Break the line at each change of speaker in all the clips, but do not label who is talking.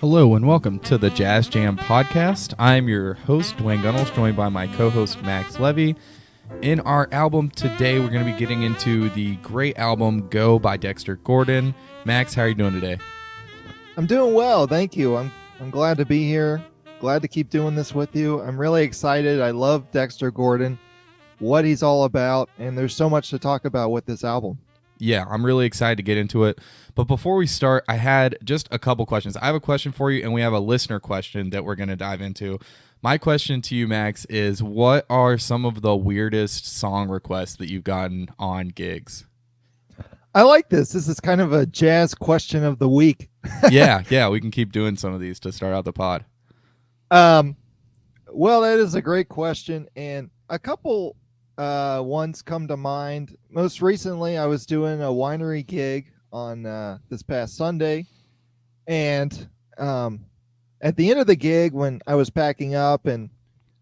Hello and welcome to the Jazz Jam Podcast. I'm your host, Dwayne Gunnels, joined by my co-host, Max Levy. In our album today, we're going to be getting into the great album, Go by Dexter Gordon. Max, how are you doing today?
I'm doing well, thank you. I'm glad to be here. Glad to keep doing this with you. I'm really excited. I love Dexter Gordon, what he's all about, and there's so much to talk about with this album.
Yeah, I'm really excited to get into it. But before we start, I had just a couple questions. I have a question for you, and we have a listener question that we're going to dive into. My question to you, Max, is what are some of the weirdest song requests that you've gotten on gigs?
I like this. This is kind of a jazz question of the week.
Yeah, we can keep doing some of these to start out the pod.
Well, that is a great question, and a couple ones come to mind. Most recently, I was doing a winery gig on this past Sunday, and at the end of the gig, when I was packing up and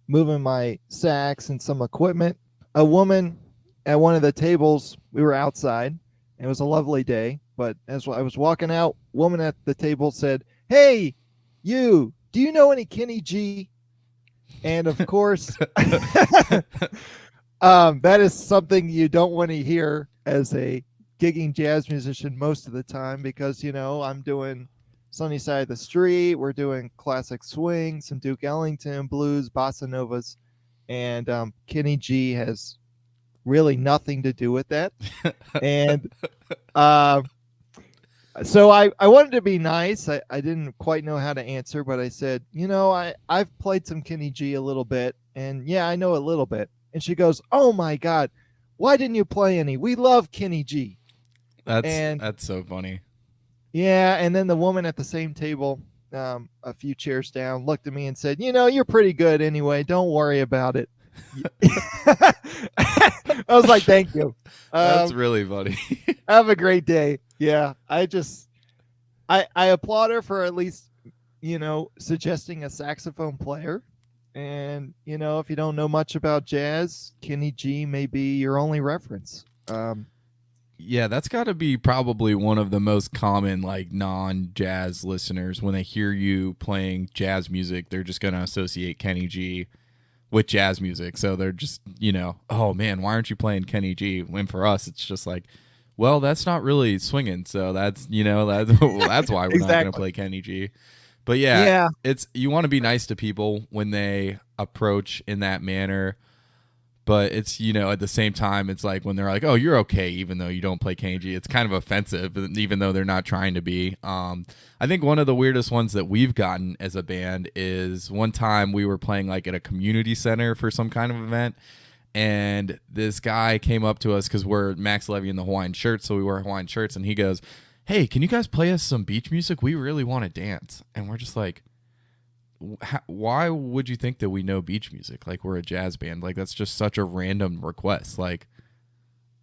moving my sax and some equipment, a woman at one of the tables, we were outside, and it was a lovely day, but as I was walking out, woman at the table said, "Hey, you, do you know any Kenny G?" And of course, that is something you don't want to hear as a gigging jazz musician most of the time, because, you know, I'm doing Sunny Side of the Street, we're doing classic swing, some Duke Ellington, blues, bossa novas, and Kenny G has really nothing to do with that. And so I wanted to be nice. I didn't quite know how to answer, but I said, you know, I've played some Kenny G a little bit, and yeah, I know a little bit. And she goes, "Oh my God, why didn't you play any? We love Kenny G."
That's so funny.
Yeah, and then the woman at the same table, a few chairs down, looked at me and said, "You know, you're pretty good anyway. Don't worry about it." I was like, "Thank you."
That's really funny.
Have a great day. Yeah, I applaud her for at least, you know, suggesting a saxophone player. And, you know, if you don't know much about jazz, Kenny G may be your only reference.
Yeah, that's got to be probably one of the most common, like, non-jazz listeners. When they hear you playing jazz music, they're just going to associate Kenny G with jazz music. So they're just, you know, oh, man, why aren't you playing Kenny G? When for us, it's just like, well, that's not really swinging. So that's, you know, that's why we're not going to play Kenny G. But yeah, it's you want to be nice to people when they approach in that manner. But it's, you know, at the same time, it's like when they're like, "Oh, you're okay," even though you don't play Kenny G, it's kind of offensive, even though they're not trying to be. I think one of the weirdest ones that we've gotten as a band is one time we were playing like at a community center for some kind of event, and this guy came up to us because we're Max Levy in the Hawaiian shirts, so we wear Hawaiian shirts, and he goes, "Hey, can you guys play us some beach music? We really want to dance." And we're just like, why would you think that we know beach music? Like, we're a jazz band. Like, that's just such a random request. Like,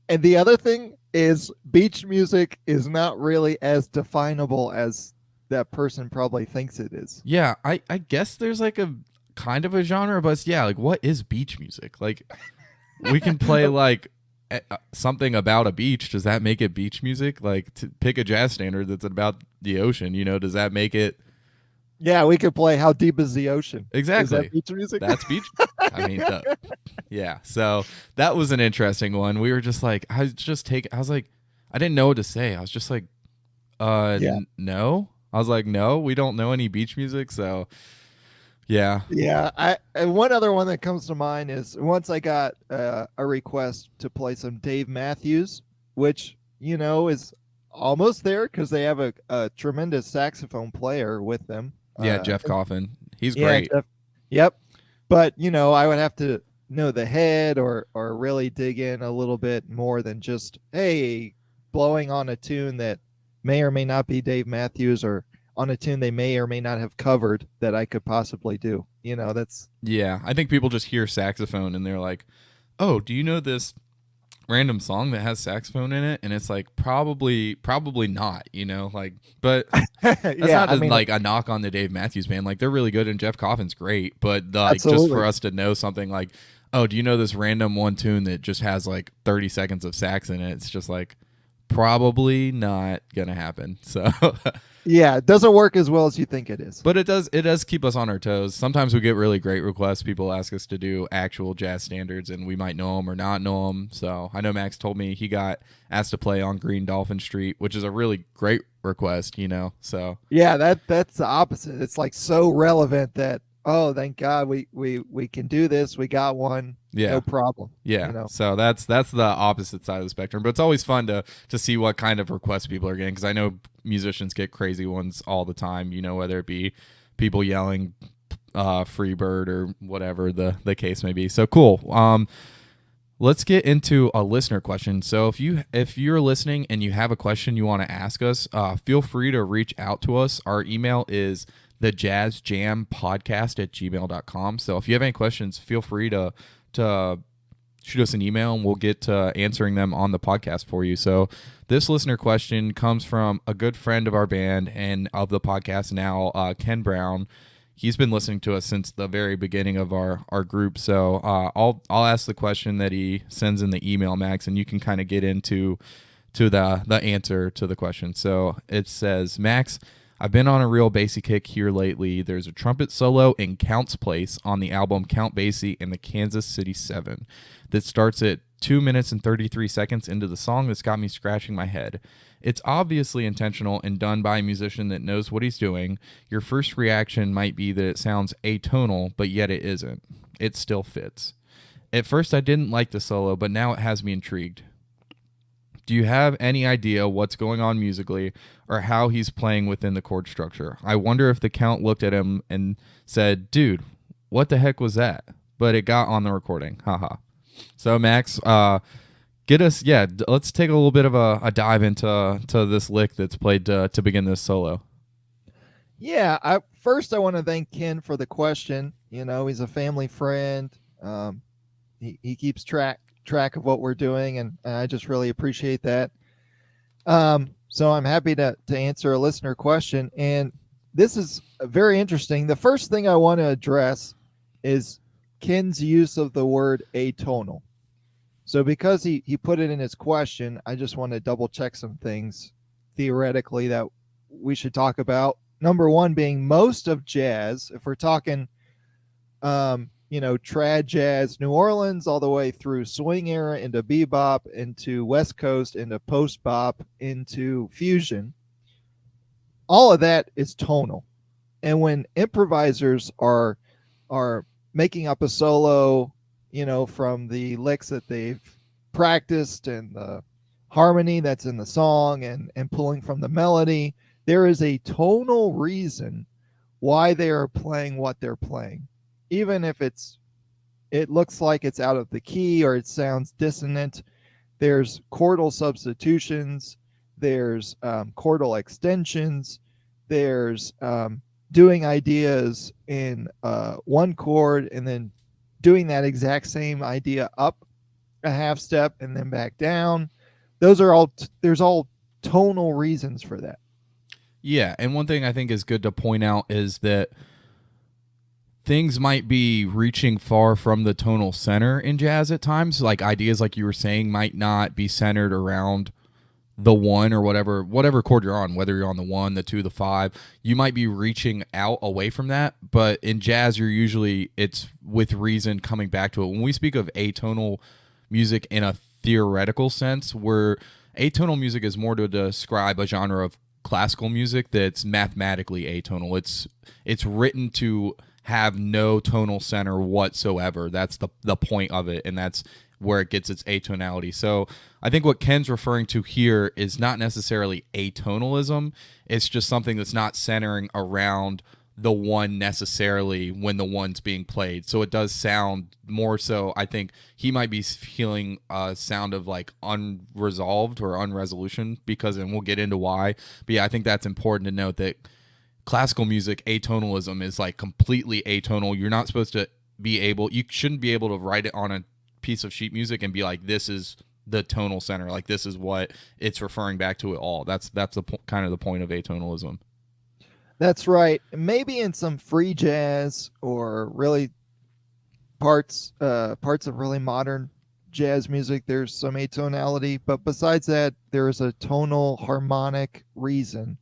and the other thing is, beach music is not really as definable as that person probably thinks it is.
Yeah, I guess there's like a kind of a genre, but yeah, like, what is beach music? Like, we can play like something about a beach. Does that make it beach music? Like, to pick a jazz standard that's about the ocean, you know, does that make it?
Yeah, we could play How Deep Is the Ocean.
Exactly.
Is that beach music?
That's beach. I mean, yeah. So that was an interesting one. We were just like, I was like, I didn't know what to say. I was just like, no. I was like, no, we don't know any beach music. So yeah.
Yeah. And one other one that comes to mind is once I got a request to play some Dave Matthews, which, you know, is almost there because they have a tremendous saxophone player with them.
Yeah, Jeff Coffin. He's great.
Yep. But, you know, I would have to know the head or really dig in a little bit more than just, hey, blowing on a tune that may or may not be Dave Matthews, or on a tune they may or may not have covered that I could possibly do. You know, that's...
Yeah, I think people just hear saxophone and they're like, "Oh, do you know this random song that has saxophone in it?" And it's like, probably not, you know, like, but that's like a knock on the Dave Matthews Band. Like, they're really good and Jeff Coffin's great, but like, just for us to know something like, "Oh, do you know this random one tune that just has like 30 seconds of sax in it?" It's just like, probably not gonna happen. So
Yeah, it doesn't work as well as you think it is.
But it does keep us on our toes. Sometimes we get really great requests. People ask us to do actual jazz standards, and we might know them or not know them. So I know Max told me he got asked to play on Green Dolphin Street, which is a really great request, you know. So
Yeah, that's the opposite. It's like so relevant that, oh, thank God we can do this. We got one.
yeah,
No problem.
yeah.
You know.
So that's the opposite side of the spectrum. But it's always fun to see what kind of requests people are getting, because I know musicians get crazy ones all the time. You know, whether it be people yelling free bird or whatever the case may be. So cool. Let's get into a listener question. So if you're listening and you have a question you want to ask us, feel free to reach out to us. Our email is thejazzjampodcast@gmail.com. So if you have any questions, feel free to shoot us an email and we'll get to answering them on the podcast for you. So this listener question comes from a good friend of our band and of the podcast now, Ken Brown. He's been listening to us since the very beginning of our group. So I'll ask the question that he sends in the email, Max, and you can kind of get into the answer to the question. So it says, Max, I've been on a real Basie kick here lately. There's a trumpet solo in Count's Place on the album Count Basie and the Kansas City 7 that starts at 2 minutes and 33 seconds into the song that's got me scratching my head. It's obviously intentional and done by a musician that knows what he's doing. Your first reaction might be that it sounds atonal, but yet it isn't. It still fits. At first I didn't like the solo, but now it has me intrigued. Do you have any idea what's going on musically or how he's playing within the chord structure? I wonder if the Count looked at him and said, dude, what the heck was that? But it got on the recording. Haha. So Max, let's take a little bit of a dive into this lick that's played to begin this solo.
Yeah, I want to thank Ken for the question. You know, he's a family friend. He keeps track of what we're doing, and I just really appreciate that. So I'm happy to answer a listener question, and this is very interesting. The first thing I want to address is Ken's use of the word atonal. So because he put it in his question, I just want to double check some things theoretically that we should talk about. Number one being most of jazz, if we're talking, trad jazz, New Orleans, all the way through swing era into bebop, into West Coast, into post bop, into fusion, all of that is tonal. And when improvisers are making up a solo, from the licks that they've practiced and the harmony that's in the song and pulling from the melody, there is a tonal reason why they are playing what they're playing. Even if it looks like it's out of the key or it sounds dissonant, there's chordal substitutions, there's chordal extensions, there's doing ideas in one chord and then doing that exact same idea up a half step and then back down. There's all tonal reasons for that.
Yeah, and one thing I think is good to point out is that things might be reaching far from the tonal center in jazz at times. Like ideas, like you were saying, might not be centered around the one or whatever chord you're on, whether you're on the 1, the 2, the 5, you might be reaching out away from that. But in jazz, it's with reason coming back to it. When we speak of atonal music in a theoretical sense, where atonal music is more to describe a genre of classical music that's mathematically atonal. It's written to have no tonal center whatsoever. That's the point of it, and that's where it gets its atonality. So I think what Ken's referring to here is not necessarily atonalism. It's just something that's not centering around the one necessarily when the one's being played. So it does sound more so, I think he might be feeling a sound of like unresolved or unresolution and we'll get into why. But yeah, I think that's important to note that classical music, atonalism is like completely atonal. You're not supposed to you shouldn't be able to write it on a piece of sheet music and be like, this is the tonal center, like this is what it's referring back to it all. That's kind of the point of atonalism.
That's right. Maybe in some free jazz or really parts of really modern jazz music, there's some atonality, but besides that, there is a tonal harmonic reason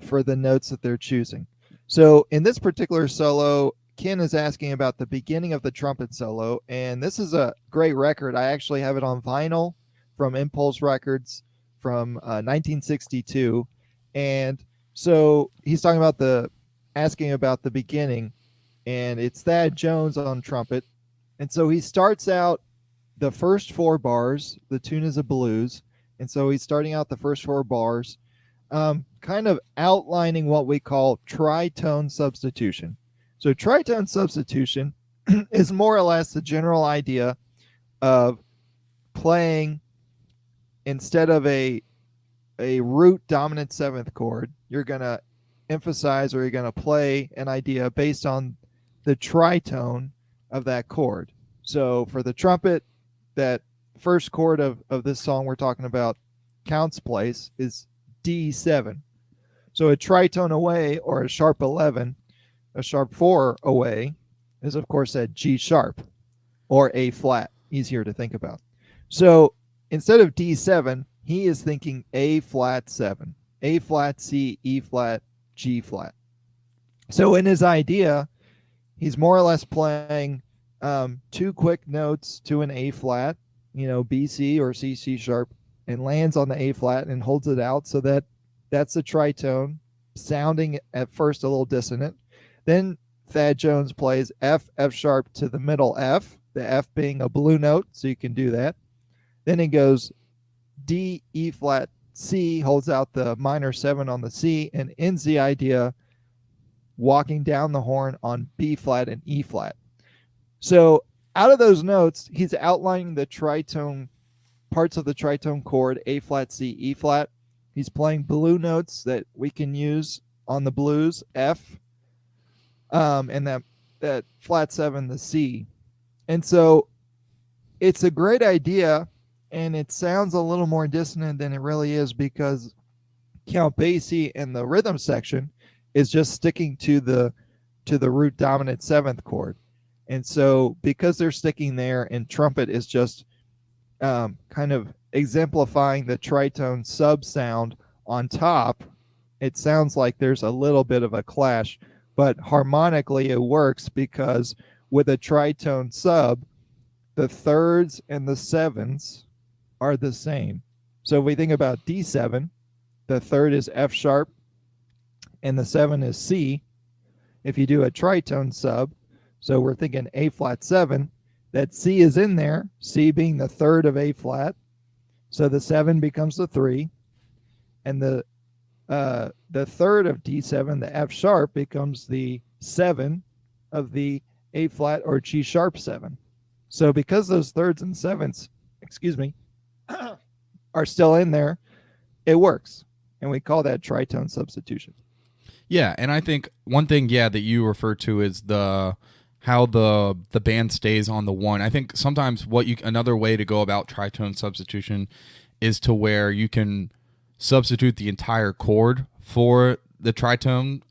for the notes that they're choosing. So in this particular solo, Ken is asking about the beginning of the trumpet solo, and this is a great record. I actually have it on vinyl from Impulse Records from 1962, and so he's talking about asking about the beginning, and it's Thad Jones on trumpet, and so he starts out the first four bars. The tune is a blues, and so he's starting out the first four bars, kind of outlining what we call tritone substitution. So tritone substitution is more or less the general idea of playing instead of a root dominant seventh chord, you're going to emphasize or you're going to play an idea based on the tritone of that chord. So for the trumpet, that first chord of this song we're talking about, Count's Place, is D7. So a tritone away, or a sharp 11, a sharp 4 away, is of course at G sharp or A flat, easier to think about. So instead of D7, he is thinking A flat 7, A flat C, E flat, G flat. So in his idea, he's more or less playing two quick notes to an A flat, B, C, or C, C sharp, and lands on the A flat and holds it out, so that's a tritone, sounding at first a little dissonant. Then Thad Jones plays F, F sharp to the middle F, the F being a blue note, so you can do that. Then he goes D, E flat, C, holds out the minor 7 on the C, and ends the idea walking down the horn on B flat and E flat. So out of those notes, he's outlining the tritone, parts of the tritone chord, A flat, C, E flat. He's playing blue notes that we can use on the blues, F, and that flat 7, the C. And so it's a great idea, and it sounds a little more dissonant than it really is, because Count Basie in the rhythm section is just sticking to the root dominant seventh chord. And so because they're sticking there, and trumpet is just kind of exemplifying the tritone sub sound on top, it sounds like there's a little bit of a clash, but harmonically it works, because with a tritone sub, the thirds and the sevens are the same. So if we think about D7, the third is F sharp and the 7 is C. If you do a tritone sub, so we're thinking A flat 7, that C is in there, C being the third of A flat, so the 7 becomes the 3, and the third of D7, the F sharp, becomes the 7 of the A flat or G sharp 7. So because those thirds and sevens, are still in there, it works, and we call that tritone substitution.
Yeah, and I think one thing, that you refer to is how the band stays on the one. I think sometimes another way to go about tritone substitution is to where you can substitute the entire chord for the tritone.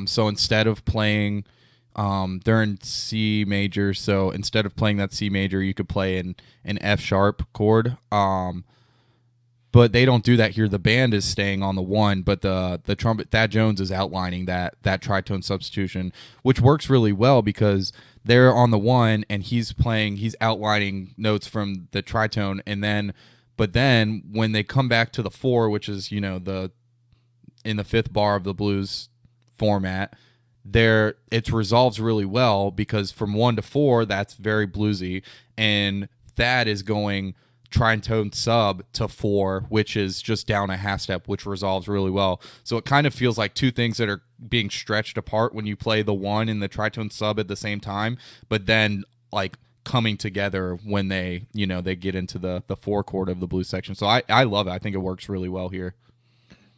So instead of playing, they're in C major, so instead of playing that C major, you could play an F sharp chord. But they don't do that here. The band is staying on the one, but the trumpet, Thad Jones, is outlining that tritone substitution, which works really well because they're on the one and he's outlining notes from the tritone, but then when they come back to the 4, which is in the 5th bar of the blues format, it resolves really well, because from 1 to 4 that's very bluesy, and Thad is going tritone sub to 4, which is just down a half step, which resolves really well. So it kind of feels like two things that are being stretched apart when you play the 1 and the tritone sub at the same time, but then like coming together when they get into the 4 chord of the blues section. So I love it. I think it works really well here.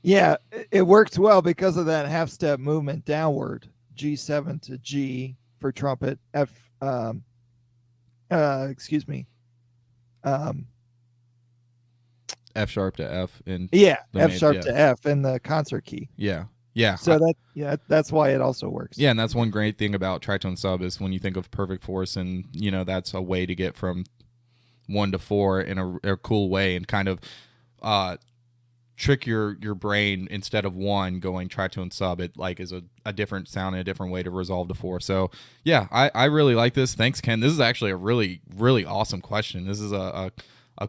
Yeah, it works well because of that half step movement downward, G7 to G for trumpet, F
F sharp to F in
F sharp to F in the concert key.
Yeah.
So that's why it also works.
Yeah, and that's one great thing about tritone sub is when you think of perfect force, and that's a way to get from 1 to 4 in a cool way, and kind of trick your brain instead of one going tritone sub. It like is a different sound and a different way to resolve the four. So yeah, I really like this. Thanks, Ken. This is actually a really, really awesome question. This is a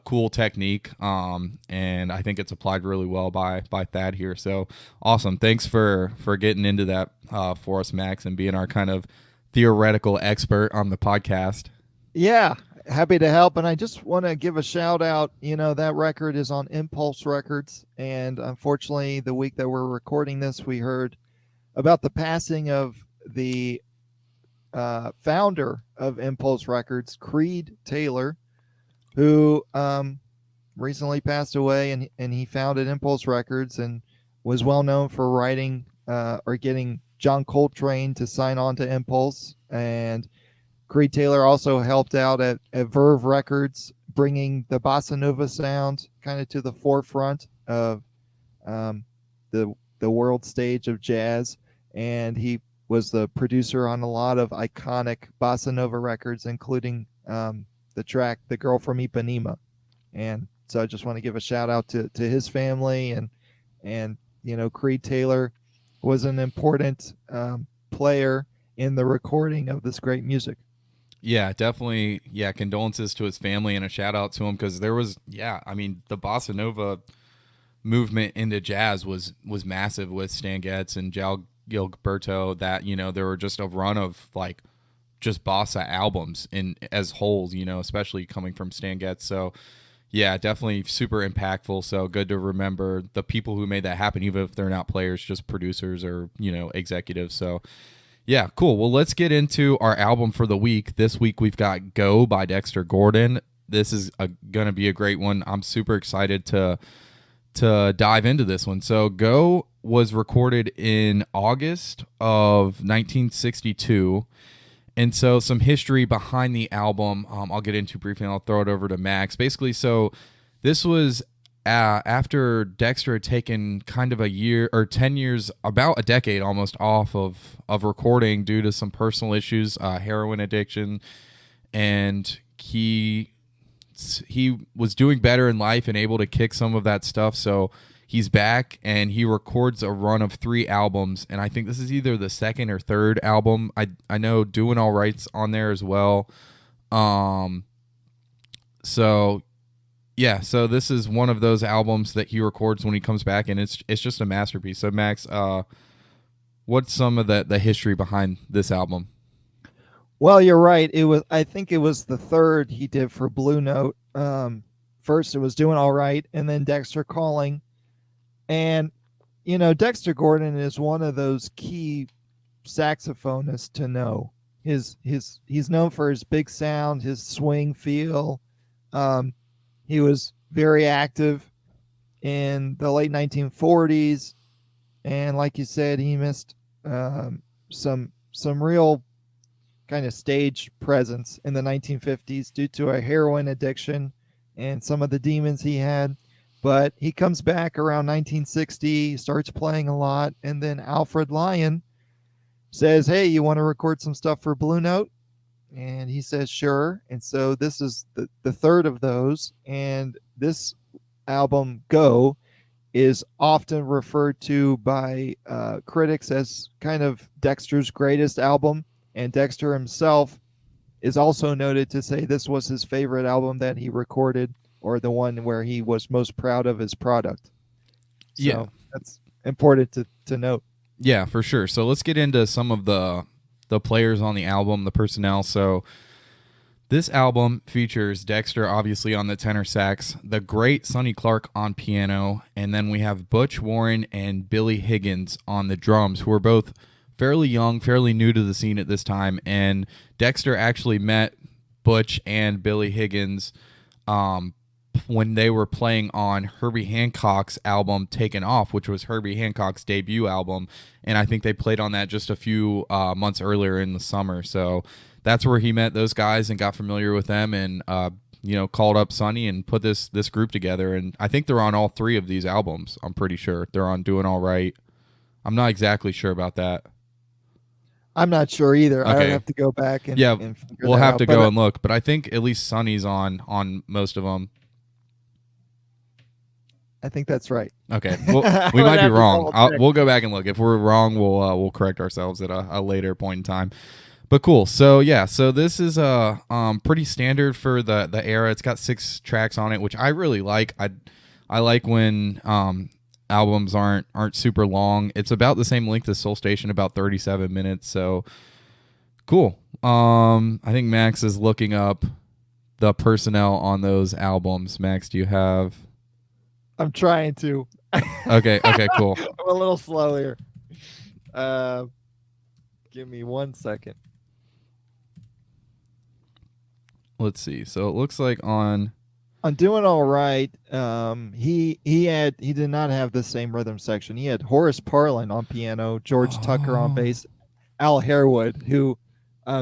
cool technique, and I think it's applied really well by Thad here. So awesome. Thanks for getting into that for us, Max, and being our kind of theoretical expert on the podcast.
Yeah, happy to help. And I just want to give a shout out. That record is on Impulse Records. And unfortunately, the week that we're recording this, we heard about the passing of the founder of Impulse Records, Creed Taylor, who recently passed away. And he founded Impulse Records and was well known for writing or getting John Coltrane to sign on to Impulse. And Creed Taylor also helped out at Verve Records, bringing the bossa nova sound kind of to the forefront of the world stage of jazz. And he was the producer on a lot of iconic bossa nova records, including the track "The Girl from Ipanema." And so I just want to give a shout out to his family, and Creed Taylor was an important player in the recording of this great music.
Yeah, definitely. Yeah, condolences to his family and a shout out to him, because there was, I mean, the bossa nova movement into jazz was massive with Stan Getz and Jal Gilberto. That there were just a run of like just bossa albums as wholes, especially coming from Stan Getz. So yeah, definitely super impactful. So good to remember the people who made that happen, even if they're not players, just producers or executives. So yeah, cool. Well, let's get into our album for the week. This week we've got Go by Dexter Gordon. This is going to be a great one. I'm super excited to dive into this one. So Go was recorded in August of 1962. And so some history behind the album, I'll get into briefly, and I'll throw it over to Max. Basically, so this was after Dexter had taken kind of a year or 10 years, about a decade almost, off of recording due to some personal issues, heroin addiction, and he was doing better in life and able to kick some of that stuff. So he's back and he records a run of 3 albums, and I think this is either the second or third album. I know Doing All Right's on there as well. So yeah, so this is one of those albums that he records when he comes back, and it's just a masterpiece. So Max, what's some of the history behind this album?
Well, you're right. I think it was the third he did for Blue Note. First it was Doing All Right, and then Dexter Calling. And Dexter Gordon is one of those key saxophonists to know. He's known for his big sound, his swing feel. He was very active in the late 1940s, and like you said, he missed some real kind of stage presence in the 1950s due to a heroin addiction and some of the demons he had. But he comes back around 1960, starts playing a lot, and then Alfred Lyon says, "Hey, you want to record some stuff for Blue Note?" And he says, "Sure." And so this is the third of those. And this album, Go, is often referred to by critics as kind of Dexter's greatest album. And Dexter himself is also noted to say this was his favorite album that he recorded, or the one where he was most proud of his product. So
yeah,
that's important to note.
Yeah, for sure. So let's get into some of the players on the album, the personnel. So this album features Dexter, obviously, on the tenor sax, the great Sonny Clark on piano, and then we have Butch Warren and Billy Higgins on the drums, who are both fairly young, fairly new to the scene at this time. And Dexter actually met Butch and Billy Higgins when they were playing on Herbie Hancock's album Taken Off, which was Herbie Hancock's debut album, and I think they played on that just a few months earlier in the summer. So that's where he met those guys and got familiar with them, and called up Sonny and put this group together. And I think they're on all 3 of these albums. I'm pretty sure they're on Doing All Right. I'm not exactly sure about that.
I'm not sure either.
Okay.
I'd have to go back and
and we'll have to go and look. But I think at least Sonny's on most of them.
I think that's right.
Okay, well,
I
we
would
might be
have to
wrong.
double check.
We'll go back and look. If we're wrong, we'll correct ourselves at a later point in time. But cool. So yeah, so this is pretty standard for the era. It's got 6 tracks on it, which I really like. I like when albums aren't super long. It's about the same length as Soul Station, about 37 minutes. So cool. I think Max is looking up the personnel on those albums. Max, do you have?
I'm trying to.
Okay, cool.
I'm a little slow here. Give me 1 second.
Let's see. So it looks like on
Doing All Right, he did not have the same rhythm section. He had Horace Parlin on piano, George Tucker on bass, Al Harewood, who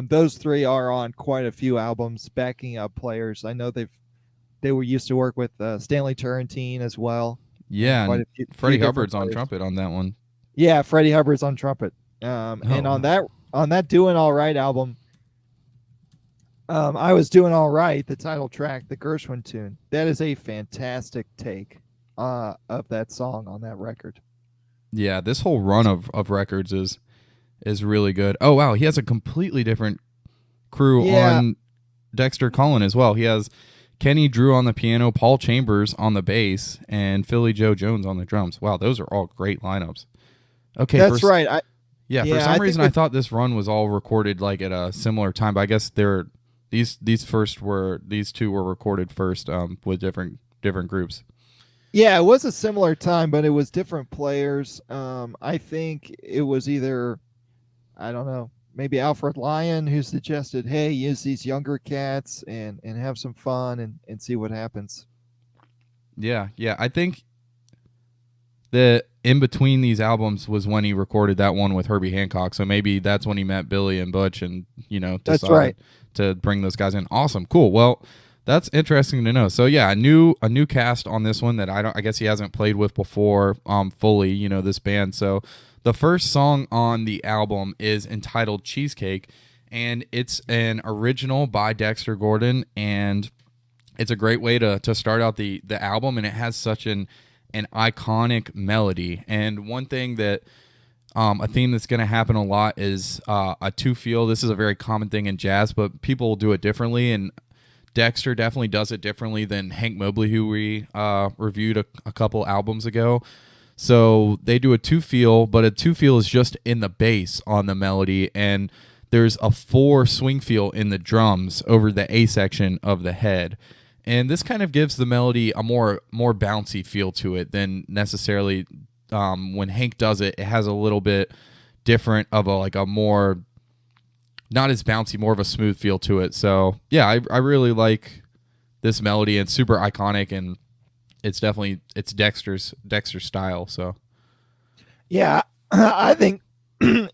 those 3 are on quite a few albums, backing up players. I know they were used to work with Stanley Turrentine as well.
Yeah,
quite
and
a few
Freddie
different
Hubbard's on
players.
trumpet on that one.
Yeah, Freddie Hubbard's on trumpet. And on that Doing All Right album, I was doing all right. The title track, the Gershwin tune, that is a fantastic take of that song on that record.
Yeah, this whole run of records is really good. Oh wow, he has a completely different crew on Dexter Gordon as well. He has Kenny Drew on the piano, Paul Chambers on the bass, and Philly Joe Jones on the drums. Wow, those are all great lineups. Okay,
that's right.
For some reason I thought this run was all recorded like at a similar time, but I guess these two were recorded first with different groups.
Yeah, it was a similar time, but it was different players. I think it was either, I don't know, maybe Alfred Lyon who suggested, hey, use these younger cats and have some fun and see what happens.
Yeah. I think the in between these albums was when he recorded that one with Herbie Hancock. So maybe that's when he met Billy and Butch and, decided to bring those guys in. Awesome. Cool. Well, that's interesting to know. So yeah, a new cast on this one that I guess he hasn't played with before fully, this band. So the first song on the album is entitled Cheesecake, and it's an original by Dexter Gordon, and it's a great way to start out the album, and it has such an iconic melody. And one thing that a theme that's going to happen a lot is a two-feel. This is a very common thing in jazz, but people do it differently, and Dexter definitely does it differently than Hank Mobley, who we reviewed a couple albums ago. So they do a two-feel, but a two-feel is just in the bass on the melody, and there's a 4 swing feel in the drums over the A section of the head. And this kind of gives the melody a more bouncy feel to it than necessarily when Hank does it. It has a little bit different of a more, not as bouncy, more of a smooth feel to it. So yeah, I really like this melody, and super iconic, and it's Dexter's style. So
yeah, I think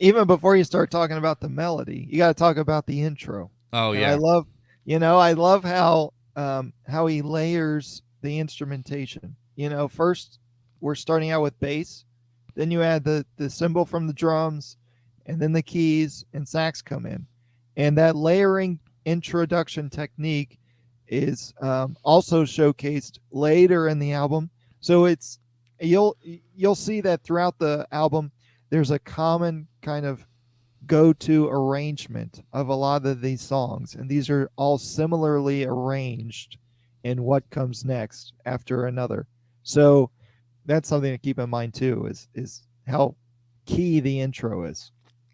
even before you start talking about the melody, you got to talk about the intro.
Oh yeah,
and I love how he layers the instrumentation. First we're starting out with bass, then you add the cymbal from the drums, and then the keys and sax come in, and that layering introduction technique is also showcased later in the album. So you'll see that throughout the album there's a common kind of go-to arrangement of a lot of these songs, and these are all similarly arranged in what comes next after another. So that's something to keep in mind too, is how key the intro is.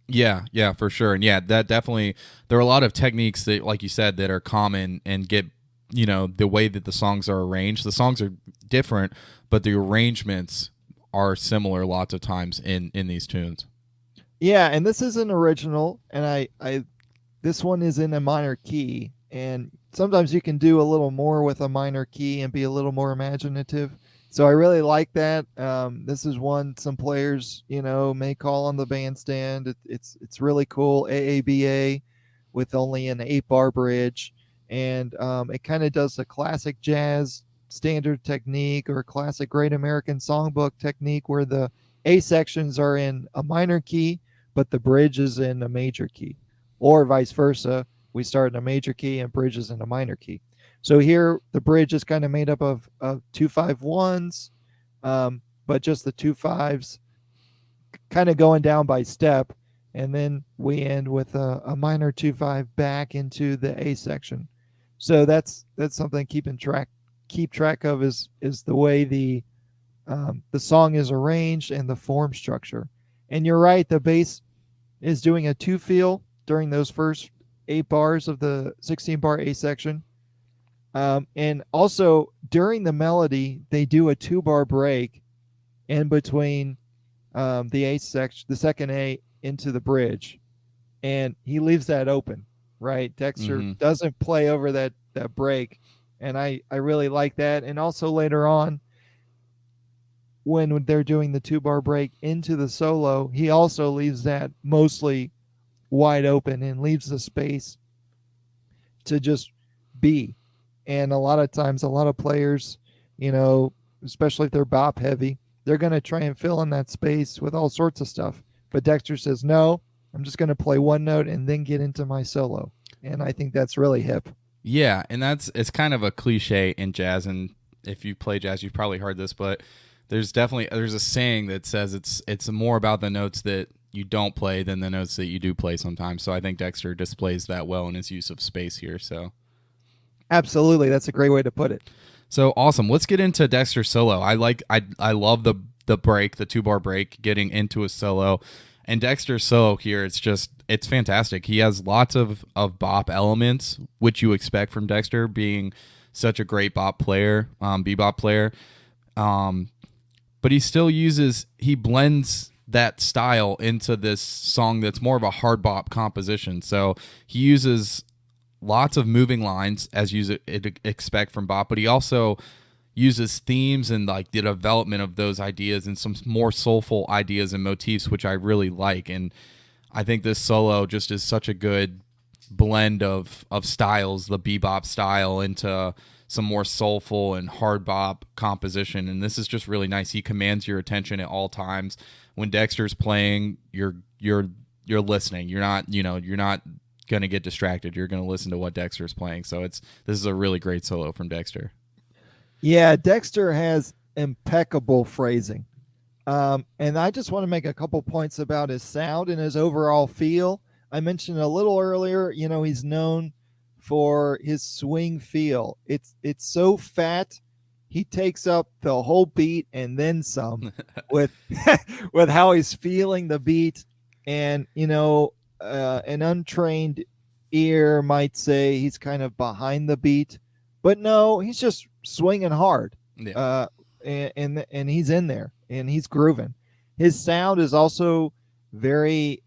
Yeah, for sure. And yeah, that definitely, there are a lot of techniques that, like you said, that are common and get, the way that the songs are arranged. The songs are different, but the arrangements are similar lots of times in these tunes.
Yeah, and this is an original, and this one is in a minor key, and sometimes you can do a little more with a minor key and be a little more imaginative. So I really like that. This is one some players, may call on the bandstand. It's really cool. AABA with only an 8-bar bridge, and it kind of does the classic jazz standard technique or classic Great American Songbook technique, where the A sections are in a minor key, but the bridge is in a major key, or vice versa. We start in a major key and bridge is in a minor key. So here the bridge is kind of made up of 2 5-1s, but just the two fives kind of going down by step, and then we end with a minor 2/5 back into the A section. So that's something keep track of is the way the song is arranged and the form structure. And you're right, the bass is doing a two feel during those first 8 bars of the 16-bar A section. And also during the melody, they do a 2-bar break in between the A section, the second A into the bridge, and he leaves that open. Right, Dexter doesn't play over that break, and I really like that. And also later on, when they're doing the 2-bar break into the solo, he also leaves that mostly wide open and leaves the space to just be. And a lot of times, a lot of players, especially if they're bop heavy, they're going to try and fill in that space with all sorts of stuff. But Dexter says, no, I'm just going to play one note and then get into my solo. And I think that's really hip.
Yeah, and it's kind of a cliche in jazz, and if you play jazz, you've probably heard this, but there's a saying that says it's more about the notes that you don't play than the notes that you do play sometimes. So I think Dexter displays that well in his use of space here. So
absolutely, that's a great way to put it.
So awesome. Let's get into Dexter's solo. I love the break, the 2-bar break, getting into a solo. And Dexter's solo here, it's fantastic. He has lots of bop elements, which you expect from Dexter, being such a great bop player, bebop player. But he blends that style into this song that's more of a hard bop composition. So he uses lots of moving lines, as you expect from bop, but he also uses themes and like the development of those ideas and some more soulful ideas and motifs, which I really like. And I think this solo just is such a good blend of styles, the bebop style into some more soulful and hard bop composition. And this is just really nice. He commands your attention at all times. When Dexter's playing, you're listening. You're not going to get distracted. You're going to listen to what Dexter's playing. So this is a really great solo from Dexter.
Yeah, Dexter has impeccable phrasing. And I just want to make a couple points about his sound and his overall feel. I mentioned a little earlier, he's known for his swing feel. It's so fat, he takes up the whole beat and then some with with how he's feeling the beat. And an untrained ear might say he's kind of behind the beat, but no, he's just swinging hard.
Yeah.
And he's in there and he's grooving. His sound is also very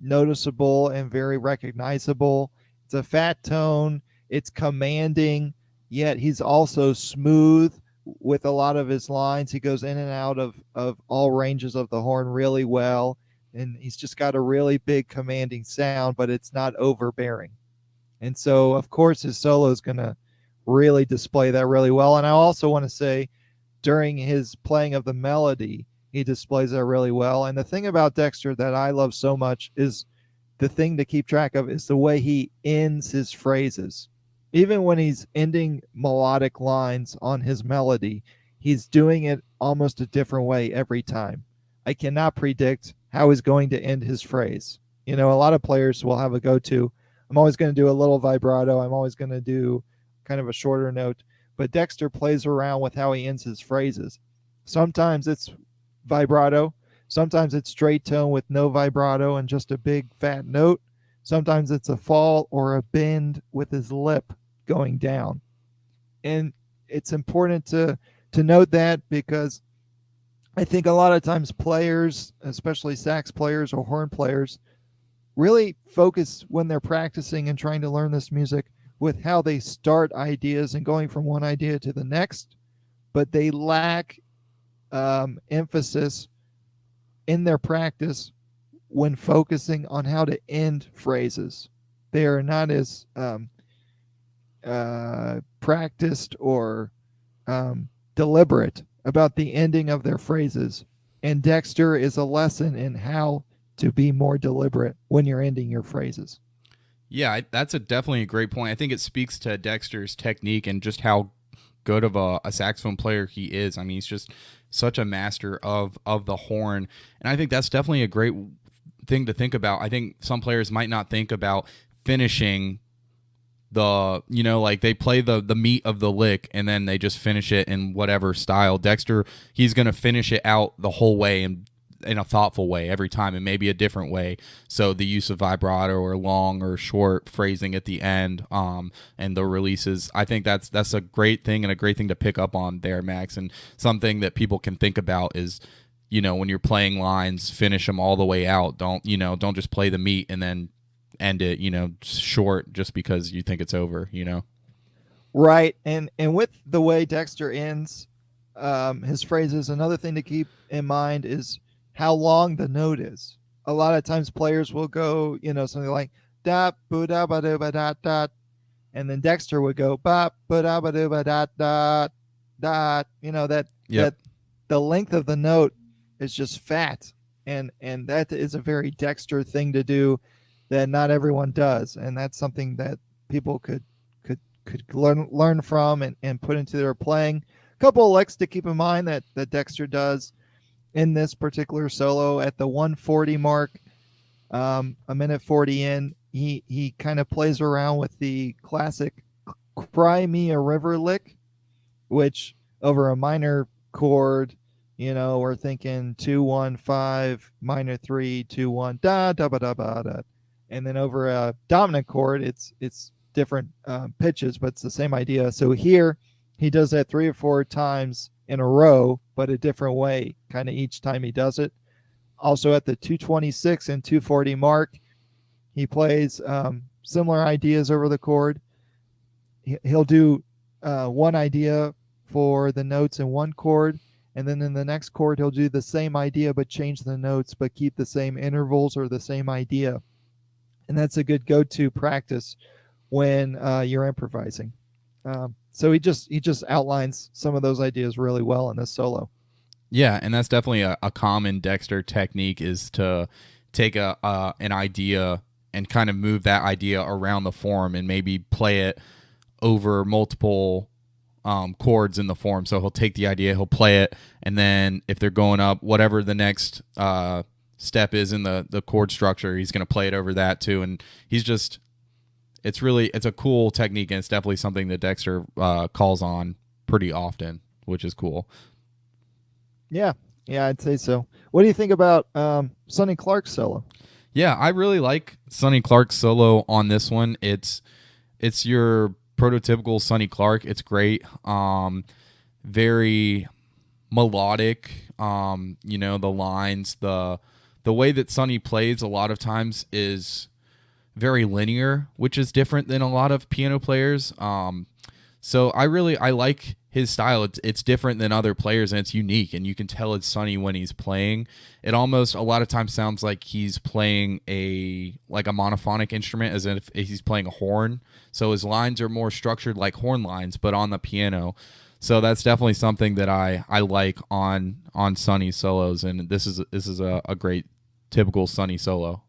noticeable and very recognizable. It's a fat tone. It's commanding, yet he's also smooth with a lot of his lines. He goes in and out of all ranges of the horn really well. And he's just got a really big commanding sound, but it's not overbearing. And so, of course, his solo is going to really display that really well. And I also want to say, during his playing of the melody, he displays that really well. And the thing about Dexter that I love so much is the thing to keep track of is the way he ends his phrases. Even when he's ending melodic lines on his melody, he's doing it almost a different way every time. I cannot predict how he's going to end his phrase. A lot of players will have a go-to. I'm always going to do a little vibrato. I'm always going to do kind of a shorter note. But Dexter plays around with how he ends his phrases. Sometimes it's vibrato. Sometimes it's straight tone with no vibrato and just a big fat note. Sometimes it's a fall or a bend with his lip going down. And it's important to note that, because I think a lot of times players, especially sax players or horn players, really focus when they're practicing and trying to learn this music with how they start ideas and going from one idea to the next, but they lack emphasis in their practice when focusing on how to end phrases. They are not as practiced or deliberate about the ending of their phrases. And Dexter is a lesson in how to be more deliberate when you're ending your phrases.
Yeah, that's definitely a great point. I think it speaks to Dexter's technique and just how good of a saxophone player he is. I mean, he's just such a master of the horn, and I think that's definitely a great thing to think about. I think some players might not think about finishing the, like they play the meat of the lick and then they just finish it in whatever style. Dexter, he's going to finish it out the whole way and in a thoughtful way every time, and maybe a different way. So the use of vibrato or long or short phrasing at the end, and the releases, I think that's a great thing and a great thing to pick up on there, Max. And something that people can think about is, when you're playing lines, finish them all the way out. Don't just play the meat and then end it, short just because you think it's over,
Right. And with the way Dexter ends his phrases, another thing to keep in mind is how long the note is. A lot of times players will go, something like da ba da ba da ba da da, and then Dexter would go ba ba da ba da ba da da da. That the length of the note is just fat, and that is a very Dexter thing to do that not everyone does, and that's something that people could learn from and put into their playing. A couple of licks to keep in mind that Dexter does in this particular solo at the 140 mark, a minute 40 in, he kind of plays around with the classic Cry Me a River lick, which over a minor chord, we're thinking 2-1-5 minor 3-2-1 da da ba da ba da, and then over a dominant chord, it's different pitches, but it's the same idea. So here he does that 3 or 4 times in a row, but a different way, kind of each time he does it. Also at the 226 and 240 mark, he plays similar ideas over the chord. He'll do one idea for the notes in one chord, and then in the next chord he'll do the same idea but change the notes but keep the same intervals or the same idea. And that's a good go-to practice when you're improvising. So he just outlines some of those ideas really well in this solo.
Yeah, and that's definitely a common Dexter technique, is to take an idea and kind of move that idea around the form and maybe play it over multiple chords in the form. So he'll take the idea, he'll play it, and then if they're going up, whatever the next step is in the chord structure, he's going to play it over that too. And he's just, it's a cool technique, and it's definitely something that Dexter calls on pretty often, which is cool.
Yeah, I'd say so. What do you think about Sonny Clark's solo?
Yeah, I really like Sonny Clark's solo on this one. It's your prototypical Sonny Clark. It's great. Very melodic. The lines, the way that Sonny plays a lot of times is very linear, which is different than a lot of piano players. So I like his style. It's different than other players, and it's unique, and you can tell it's Sonny when he's playing. It almost a lot of times sounds like he's playing a monophonic instrument, as if he's playing a horn. So his lines are more structured like horn lines, but on the piano. So that's definitely something that I like on Sonny's solos, and this is a great typical Sonny solo.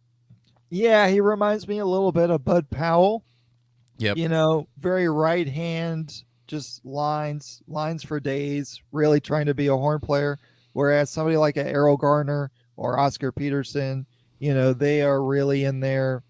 Yeah, he reminds me a little bit of Bud Powell.
Yep.
Very right hand, just lines for days, really trying to be a horn player. Whereas somebody like a Errol Garner or Oscar Peterson, they are really in there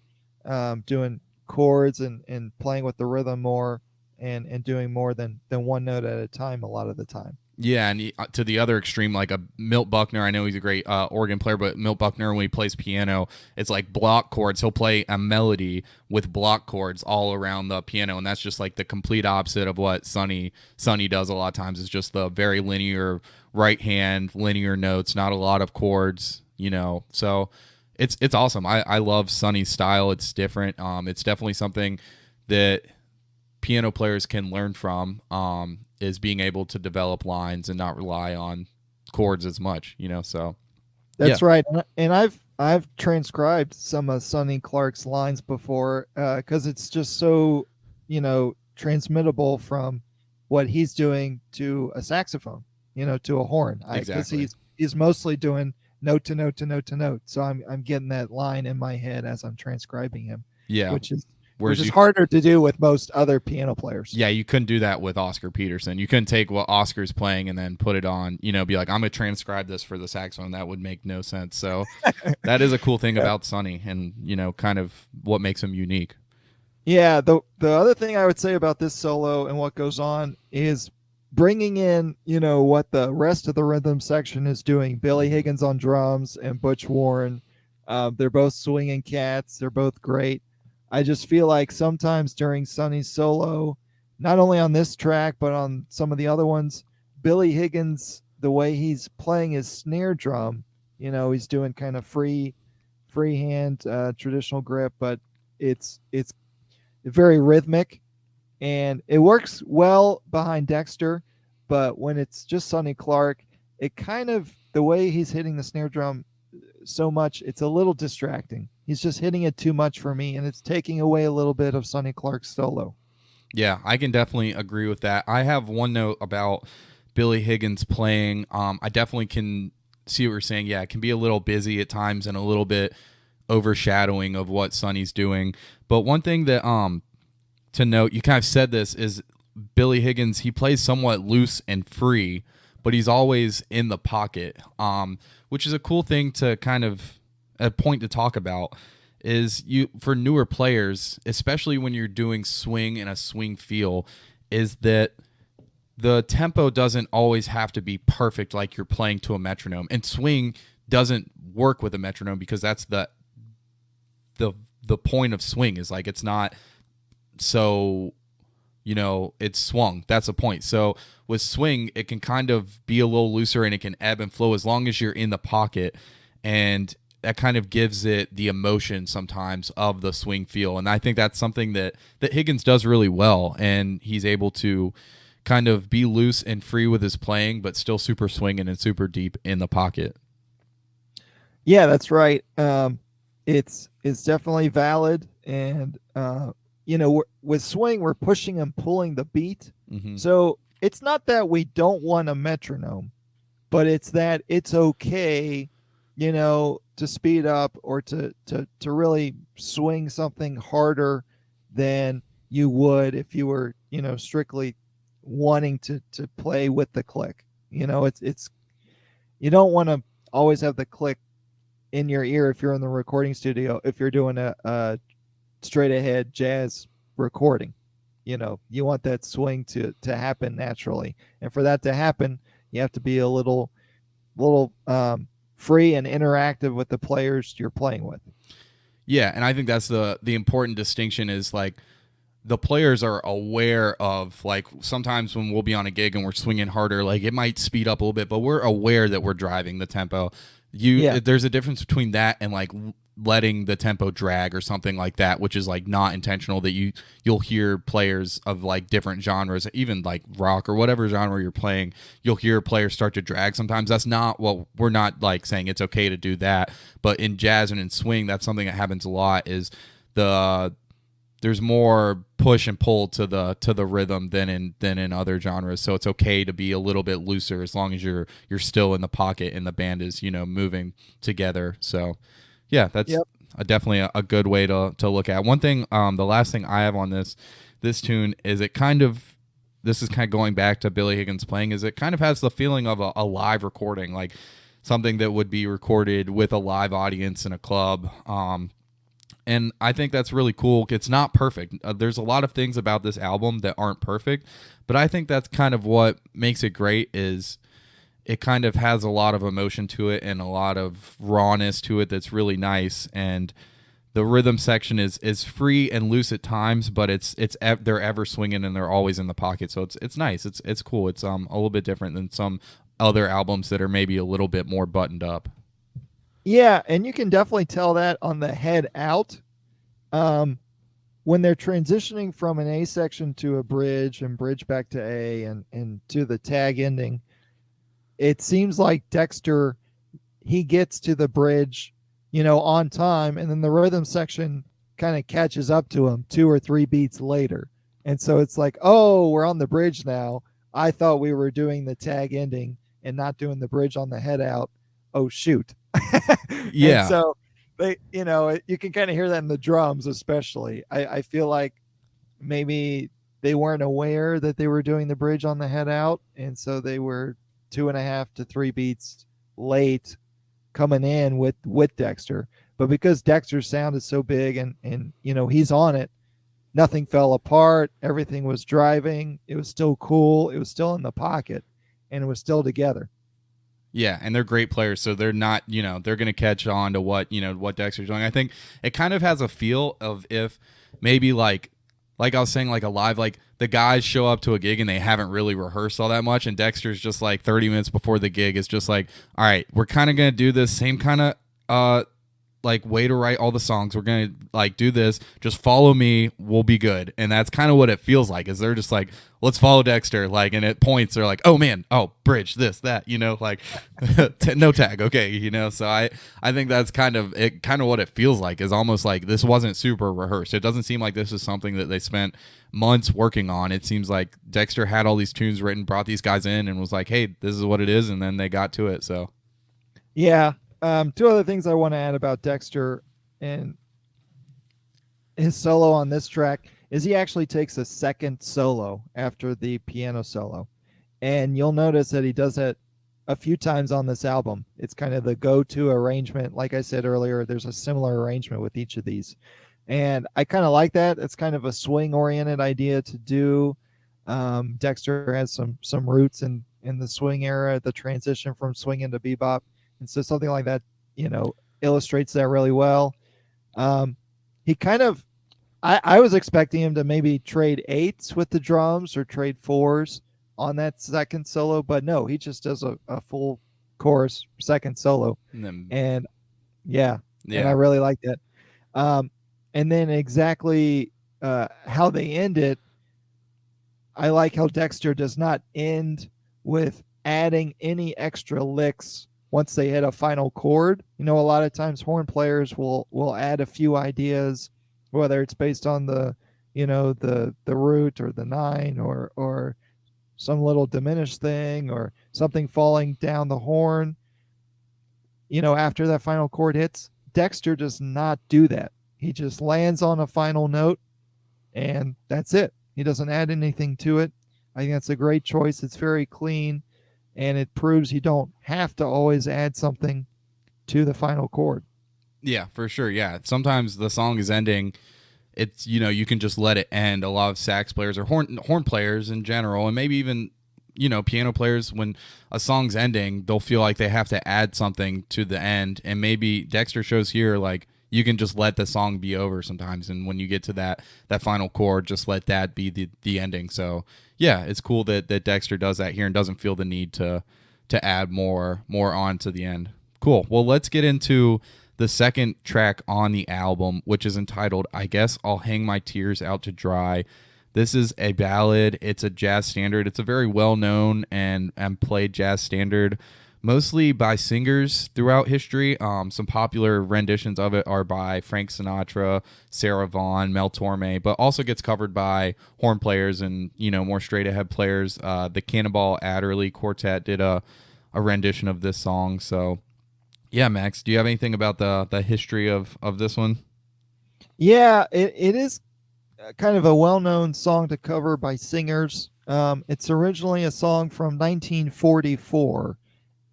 doing chords and playing with the rhythm more and doing more than one note at a time a lot of the time.
Yeah, and to the other extreme, like a Milt Buckner. I know he's a great organ player, but Milt Buckner, when he plays piano, it's like block chords. He'll play a melody with block chords all around the piano, and that's just like the complete opposite of what Sonny does a lot of times. It's just the very linear right hand, linear notes, not a lot of chords, So it's awesome. I love Sonny's style. It's different. It's definitely something that piano players can learn from. Is being able to develop lines and not rely on chords as much, So
that's right. And I've transcribed some of Sonny Clark's lines before because it's just so transmittable from what he's doing to a saxophone, to a horn.
Exactly.
Because he's mostly doing note to note to note to note. So I'm getting that line in my head as I'm transcribing him.
Yeah.
Which which
Whereas
is
you,
harder to do with most other piano players.
yeah, you couldn't do that with Oscar Peterson. You couldn't take what Oscar's playing and then put it on, be like, I'm going to transcribe this for the saxophone. That would make no sense. So that is a cool thing
Yeah.
about Sonny and, kind of what makes him unique.
Yeah, the other thing I would say about this solo and what goes on is bringing in, what the rest of the rhythm section is doing. Billy Higgins on drums and Butch Warren. They're both swinging cats. They're both great. I just feel like sometimes during Sonny's solo, not only on this track but on some of the other ones, Billy Higgins, the way he's playing his snare drum, he's doing kind of freehand traditional grip, but it's very rhythmic and it works well behind Dexter. But when it's just Sonny Clark, it kind of, the way he's hitting the snare drum so much, it's a little distracting. He's just hitting it too much for me, and it's taking away a little bit of Sonny Clark's solo.
Yeah, I can definitely agree with that. I have one note about Billy Higgins playing. I definitely can see what you're saying. Yeah, it can be a little busy at times and a little bit overshadowing of what Sonny's doing. But one thing that to note, you kind of said this, is Billy Higgins, he plays somewhat loose and free, but he's always in the pocket, which is a cool thing to kind of a point to talk about. Is you, for newer players, especially when you're doing swing and a swing feel, is that the tempo doesn't always have to be perfect like you're playing to a metronome, and swing doesn't work with a metronome because that's the point of swing, is like it's not so it's swung. That's the point. So with swing, it can kind of be a little looser and it can ebb and flow as long as you're in the pocket, and that kind of gives it the emotion sometimes of the swing feel. And I think that's something that Higgins does really well, and he's able to kind of be loose and free with his playing, but still super swinging and super deep in the pocket.
Yeah, that's right. It's definitely valid, and with swing, we're pushing and pulling the beat.
Mm-hmm.
So it's not that we don't want a metronome, but it's that it's okay, to speed up or to really swing something harder than you would if you were, strictly wanting to play with the click. It's you don't want to always have the click in your ear if you're in the recording studio, if you're doing a straight ahead jazz recording. You want that swing to happen naturally, and for that to happen, you have to be a little free and interactive with the players you're playing with.
Yeah, and I think that's the important distinction, is like the players are aware of, like, sometimes when we'll be on a gig and we're swinging harder, like it might speed up a little bit, but we're aware that we're driving the tempo. There's a difference between that and like letting the tempo drag or something like that, which is like not intentional, that you'll hear players of like different genres, even like rock or whatever genre you're playing, you'll hear players start to drag sometimes. That's not what we're not like saying it's okay to do that, but in jazz and in swing, that's something that happens a lot. Is there's more push and pull to the rhythm than in other genres, so it's okay to be a little bit looser as long as you're still in the pocket and the band is moving together. So yeah, that's definitely a good way to look at. One thing, the last thing I have on this tune is this is kind of going back to Billy Higgins playing, is it kind of has the feeling of a live recording, like something that would be recorded with a live audience in a club. And I think that's really cool. It's not perfect. There's a lot of things about this album that aren't perfect, but I think that's kind of what makes it great, is it kind of has a lot of emotion to it and a lot of rawness to it that's really nice. And the rhythm section is free and loose at times, but they're ever swinging and they're always in the pocket. So it's nice. It's cool. It's a little bit different than some other albums that are maybe a little bit more buttoned up.
Yeah, and you can definitely tell that on the head out. When they're transitioning from an A section to a bridge and bridge back to A and to the tag ending, it seems like Dexter, he gets to the bridge, on time, and then the rhythm section kind of catches up to him 2 or 3 beats later. And so it's like, oh, we're on the bridge now. I thought we were doing the tag ending and not doing the bridge on the head out. Oh, shoot.
Yeah.
And so they, you can kind of hear that in the drums, especially. I feel like maybe they weren't aware that they were doing the bridge on the head out, and so they were 2.5 to 3 beats late coming in with Dexter. But because Dexter's sound is so big and he's on it, nothing fell apart. Everything was driving. It was still cool. It was still in the pocket, and it was still together.
Yeah, and they're great players, so they're not, they're going to catch on to what Dexter's doing. I think it kind of has a feel of if maybe like I was saying, like a live, like the guys show up to a gig and they haven't really rehearsed all that much, and Dexter's just like 30 minutes before the gig is just like, all right, we're kind of going to do this same kind of like way to write all the songs. We're gonna like do this. Just follow me. We'll be good. And that's kind of what it feels like. Is they're just like, let's follow Dexter. Like, and at points they're like, oh man, oh bridge, this, that. Like no tag. Okay, So I think that's kind of what it feels like. Is almost like this wasn't super rehearsed. It doesn't seem like this is something that they spent months working on. It seems like Dexter had all these tunes written, brought these guys in, and was like, hey, this is what it is, and then they got to it. So
yeah. Two other things I want to add about Dexter and his solo on this track is he actually takes a second solo after the piano solo. And you'll notice that he does it a few times on this album. It's kind of the go-to arrangement. Like I said earlier, there's a similar arrangement with each of these. And I kind of like that. It's kind of a swing-oriented idea to do. Dexter has some roots in the swing era, the transition from swing into bebop. And so something like that, illustrates that really well. He kind of, I was expecting him to maybe trade eights with the drums or trade fours on that second solo, but no, he just does a full chorus second solo. And yeah, and I really like that. And then exactly how they end it, I like how Dexter does not end with adding any extra licks once they hit a final chord. A lot of times horn players will add a few ideas, whether it's based on the root or the nine or some little diminished thing or something falling down the horn, after that final chord hits. Dexter does not do that. He just lands on a final note and that's it. He doesn't add anything to it. I think that's a great choice. It's very clean. And it proves you don't have to always add something to the final chord.
Yeah, for sure. Yeah. Sometimes the song is ending. It's, you can just let it end. A lot of sax players or horn players in general, and maybe even, piano players, when a song's ending, they'll feel like they have to add something to the end. And maybe Dexter shows here, like, you can just let the song be over sometimes. And when you get to that final chord, just let that be the ending. So, yeah, it's cool that Dexter does that here and doesn't feel the need to add more on to the end. Cool. Well, let's get into the second track on the album, which is entitled, I Guess I'll Hang My Tears Out to Dry. This is a ballad. It's a jazz standard. It's a very well-known and played jazz standard, mostly by singers throughout history. Some popular renditions of it are by Frank Sinatra, Sarah Vaughan, Mel Torme, but also gets covered by horn players and, more straight-ahead players. The Cannonball Adderley Quartet did a rendition of this song. So, yeah, Max, do you have anything about the history of this one?
Yeah, it is kind of a well-known song to cover by singers. It's originally a song from 1944.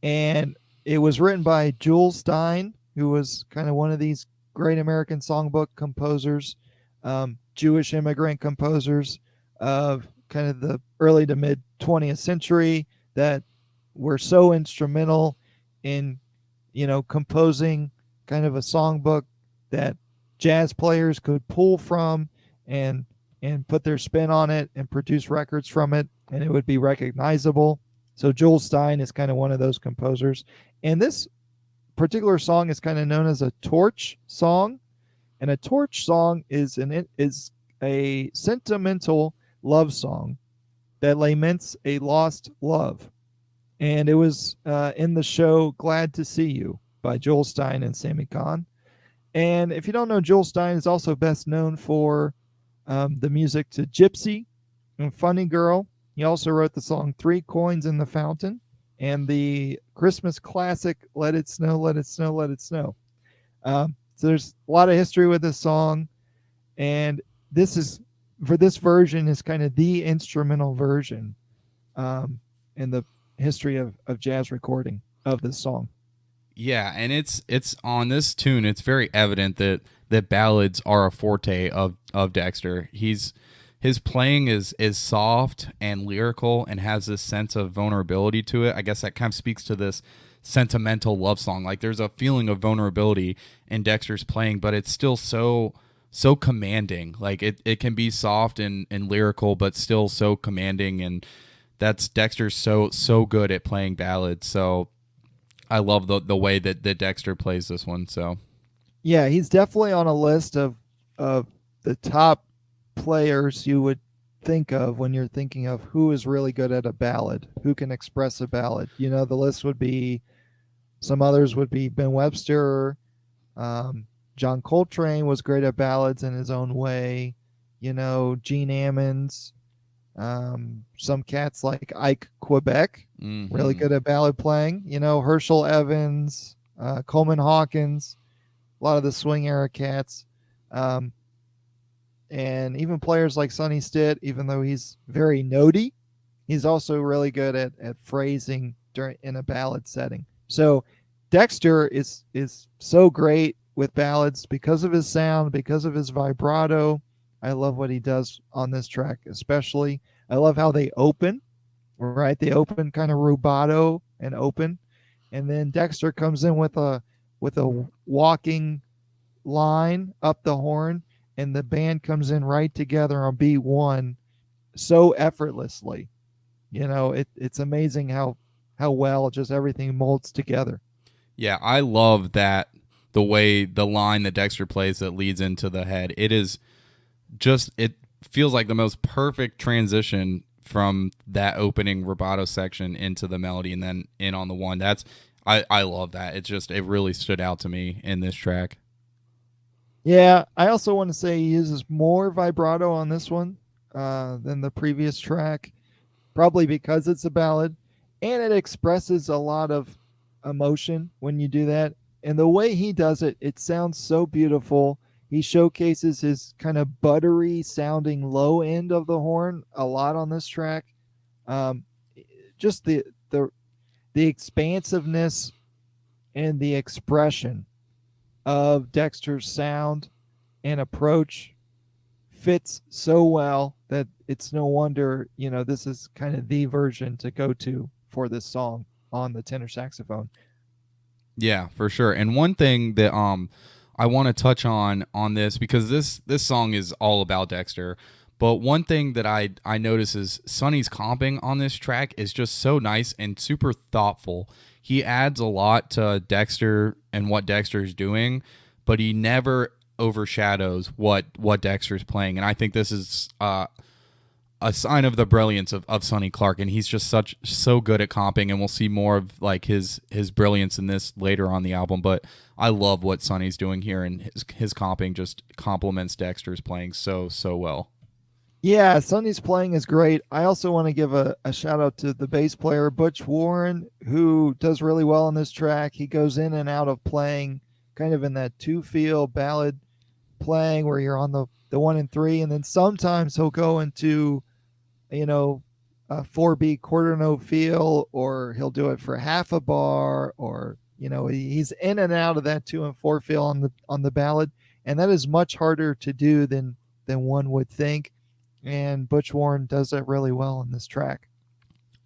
And it was written by Jules Stein, who was kind of one of these great American songbook composers, Jewish immigrant composers of kind of the early to mid 20th century that were so instrumental in, composing kind of a songbook that jazz players could pull from and put their spin on it and produce records from it, and it would be recognizable. So Jules Stein is kind of one of those composers. And this particular song is kind of known as a torch song. And a torch song is a sentimental love song that laments a lost love. And it was in the show Glad to See You by Jules Stein and Sammy Kahn. And if you don't know, Jules Stein is also best known for the music to Gypsy and Funny Girl. He also wrote the song Three Coins in the Fountain and the Christmas classic Let It Snow, Let It Snow, Let It Snow. So there's a lot of history with this song, and this is for this version is kind of the instrumental version in the history of jazz recording of this song.
Yeah, and it's on this tune. It's very evident that ballads are a forte of Dexter. His playing is soft and lyrical and has this sense of vulnerability to it. I guess that kind of speaks to this sentimental love song. Like there's a feeling of vulnerability in Dexter's playing, but it's still so commanding. Like it can be soft and lyrical, but still so commanding. And that's Dexter's so good at playing ballads. So I love the way that Dexter plays this one. So
Yeah, he's definitely on a list of the top players you would think of when you're thinking of who is really good at a ballad, who can express a ballad. You know, the list would be some others would be Ben Webster, John Coltrane was great at ballads in his own way. You know, Gene Ammons, some cats like Ike Quebec, really good at ballad playing. You know, Herschel Evans, Coleman Hawkins, a lot of the swing era cats. And even players like Sonny Stitt, even though he's very notey, he's also really good at phrasing in a ballad setting. So Dexter is so great with ballads because of his sound, because of his vibrato. I love what he does on this track, especially. I love how they open, right? They open kind of rubato and open, and then Dexter comes in with a walking line up the horn, and the band comes in right together on B1 so effortlessly. You know, it's amazing how well just everything molds together.
yeah, I love that the way the line that Dexter plays that leads into the head. It is just it feels like the most perfect transition from that opening rubato section into the melody and then in on the one. I love that. It really stood out to me in this track.
Yeah, I also want to say he uses more vibrato on this one than the previous track, probably because it's a ballad, and it expresses a lot of emotion when you do that. And the way he does it, it sounds so beautiful. He showcases his kind of buttery sounding low end of the horn a lot on this track. Um, just the expansiveness and the expression of Dexter's sound and approach fits so well that it's no wonder, you know, this is kind of the version to go to for this song on the tenor saxophone.
Yeah, for sure. And one thing that I want to touch on this, because this song is all about Dexter, but one thing that I notice is Sonny's comping on this track is just so nice and super thoughtful. He adds a lot to Dexter and what Dexter's doing, but he never overshadows what Dexter's playing. And I think this is a sign of the brilliance of Sonny Clark, and he's just so good at comping, and we'll see more of like his brilliance in this later on the album. But I love what Sonny's doing here, and his comping just complements Dexter's playing so well.
Yeah, Sonny's playing is great. I also want to give a shout out to the bass player, Butch Warren, who does really well on this track. He goes in and out of playing kind of in that two-feel ballad playing where you're on the 1 and 3, and then sometimes he'll go into, you know, a 4-beat quarter note feel, or he'll do it for half a bar, or, you know, he's in and out of that 2 and 4 feel on the ballad, and that is much harder to do than one would think. And Butch Warren does that really well in this track.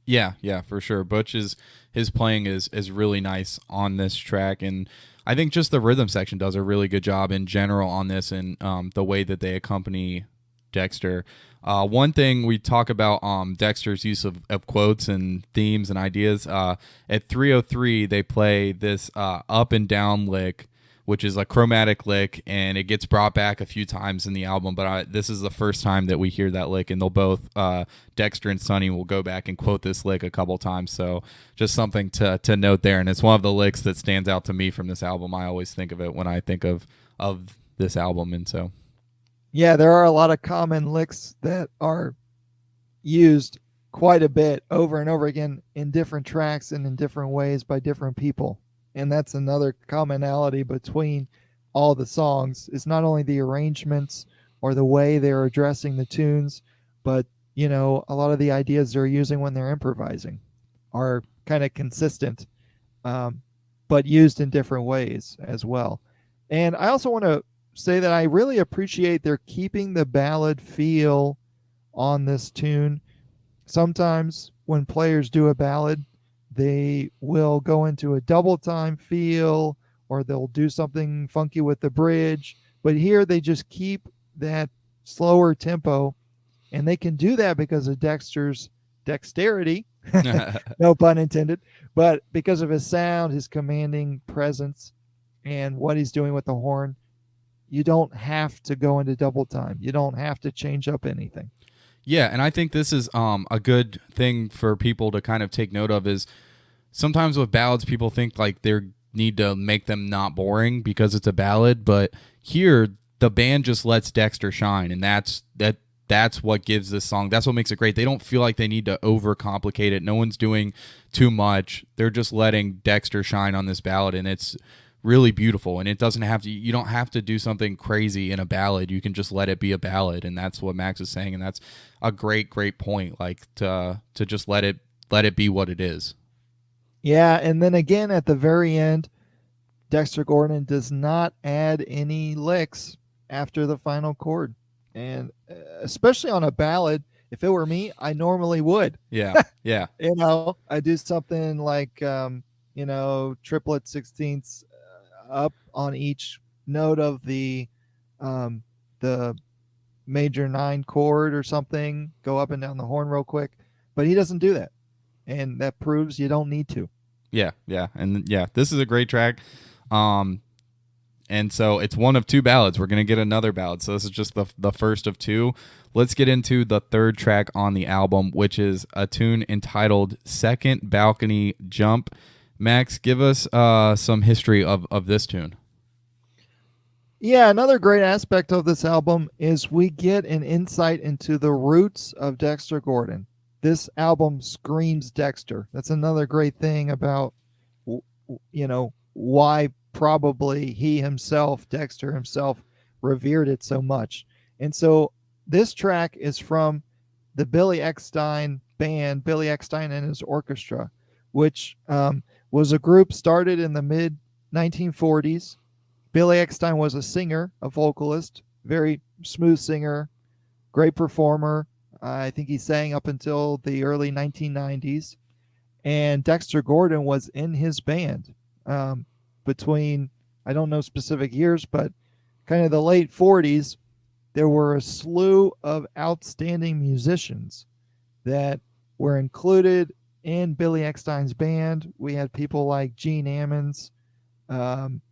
Yeah, for sure. Butch's his playing is really nice on this track, and I think just the rhythm section does a really good job in general on this, and the way that they accompany Dexter. One thing we talk about Dexter's use of quotes and themes and ideas. At 3:03, they play this up and down lick, which is a chromatic lick, and it gets brought back a few times in the album, but this is the first time that we hear that lick, and they'll both, Dexter and Sonny will go back and quote this lick a couple times, so just something to note there, and it's one of the licks that stands out to me from this album. I always think of it when I think of this album, and so.
Yeah, there are a lot of common licks that are used quite a bit over and over again in different tracks and in different ways by different people. And that's another commonality between all the songs. It's not only the arrangements or the way they're addressing the tunes, but a lot of the ideas they're using when they're improvising are kind of consistent, um, but used in different ways as well. And I also want to say that I really appreciate they're keeping the ballad feel on this tune. Sometimes when players do a ballad, they will go into a double time feel or they'll do something funky with the bridge. But here they just keep that slower tempo, and they can do that because of Dexter's dexterity, no pun intended, but because of his sound, his commanding presence, and what he's doing with the horn. You don't have to go into double time. You don't have to change up anything.
Yeah, and I think this is a good thing for people to kind of take note of is sometimes with ballads, people think like they need to make them not boring because it's a ballad, but here the band just lets Dexter shine, and that's what gives this song. That's what makes it great. They don't feel like they need to overcomplicate it. No one's doing too much. They're just letting Dexter shine on this ballad, and it's really beautiful. And it doesn't have to. You don't have to do something crazy in a ballad. You can just let it be a ballad, and that's what Max is saying. And that's a great point. Like to just let it be what it is.
Yeah, and then again at the very end, Dexter Gordon does not add any licks after the final chord. And especially on a ballad, if it were me, I normally would.
Yeah, yeah.
I do something like, triplet sixteenths up on each note of the major 9 chord or something, go up and down the horn real quick. But he doesn't do that. And that proves you don't need to.
Yeah, and this is a great track. And so it's one of 2 ballads. We're going to get another ballad. So this is just the first of 2. Let's get into the third track on the album, which is a tune entitled Second Balcony Jump. Max, give us some history of this tune.
Yeah, another great aspect of this album is we get an insight into the roots of Dexter Gordon. This album screams Dexter. That's another great thing about, why probably Dexter himself, revered it so much. And so this track is from the Billy Eckstine band, Billy Eckstine and his orchestra, which was a group started in the mid 1940s. Billy Eckstine was a singer, a vocalist, very smooth singer, great performer. I think he sang up until the early 1990s. And Dexter Gordon was in his band between, I don't know specific years, but kind of the late 40s. There were a slew of outstanding musicians that were included in Billy Eckstine's band. We had people like Gene Ammons,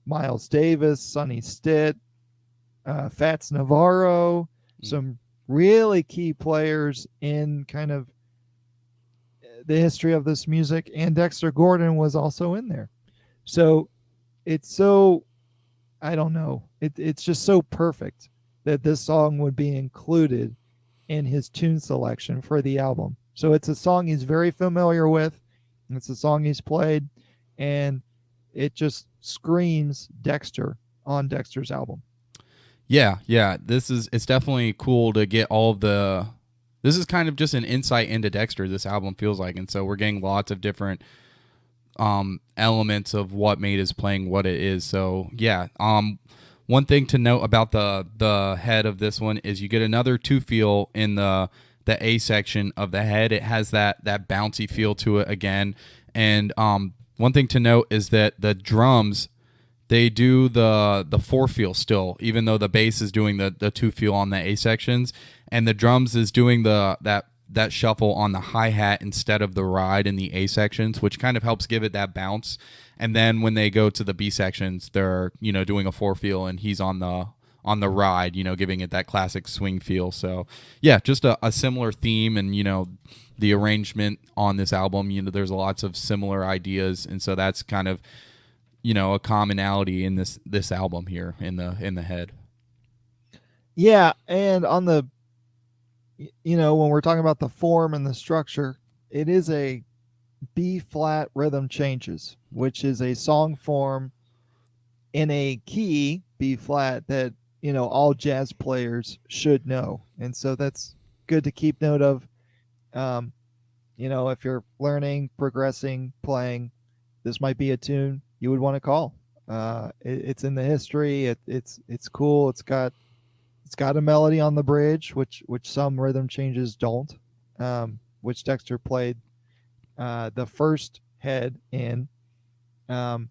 Miles Davis, Sonny Stitt, Fats Navarro, some really key players in kind of the history of this music, and Dexter Gordon was also in there. So it's so, I don't know, it's just so perfect that this song would be included in his tune selection for the album. So it's a song he's very familiar with. It's a song he's played, and it just screams Dexter on Dexter's album.
Yeah. It's definitely cool to get all of the. This is kind of just an insight into Dexter. This album feels like, and so we're getting lots of different elements of what made his playing what it is. So yeah. One thing to note about the head of this one is you get another 2 feel in the A section of the head. It has that bouncy feel to it again. And one thing to note is that the drums, they do the 4 feel still, even though the bass is doing the 2 feel on the A sections, and the drums is doing that shuffle on the hi-hat instead of the ride in the A sections, which kind of helps give it that bounce. And then when they go to the B sections, they're doing a 4 feel, and he's on the ride, giving it that classic swing feel. So yeah, just a similar theme, and the arrangement on this album, there's lots of similar ideas, and so that's kind of a commonality in this album here in the head.
Yeah, and on the when we're talking about the form and the structure, it is a B flat rhythm changes, which is a song form in a key B flat that all jazz players should know, and so that's good to keep note of. Um, if you're learning, progressing, playing, this might be a tune you would want to call. It's in the history. It's cool. It's got a melody on the bridge, which some rhythm changes don't. Which Dexter played the first head in. Um,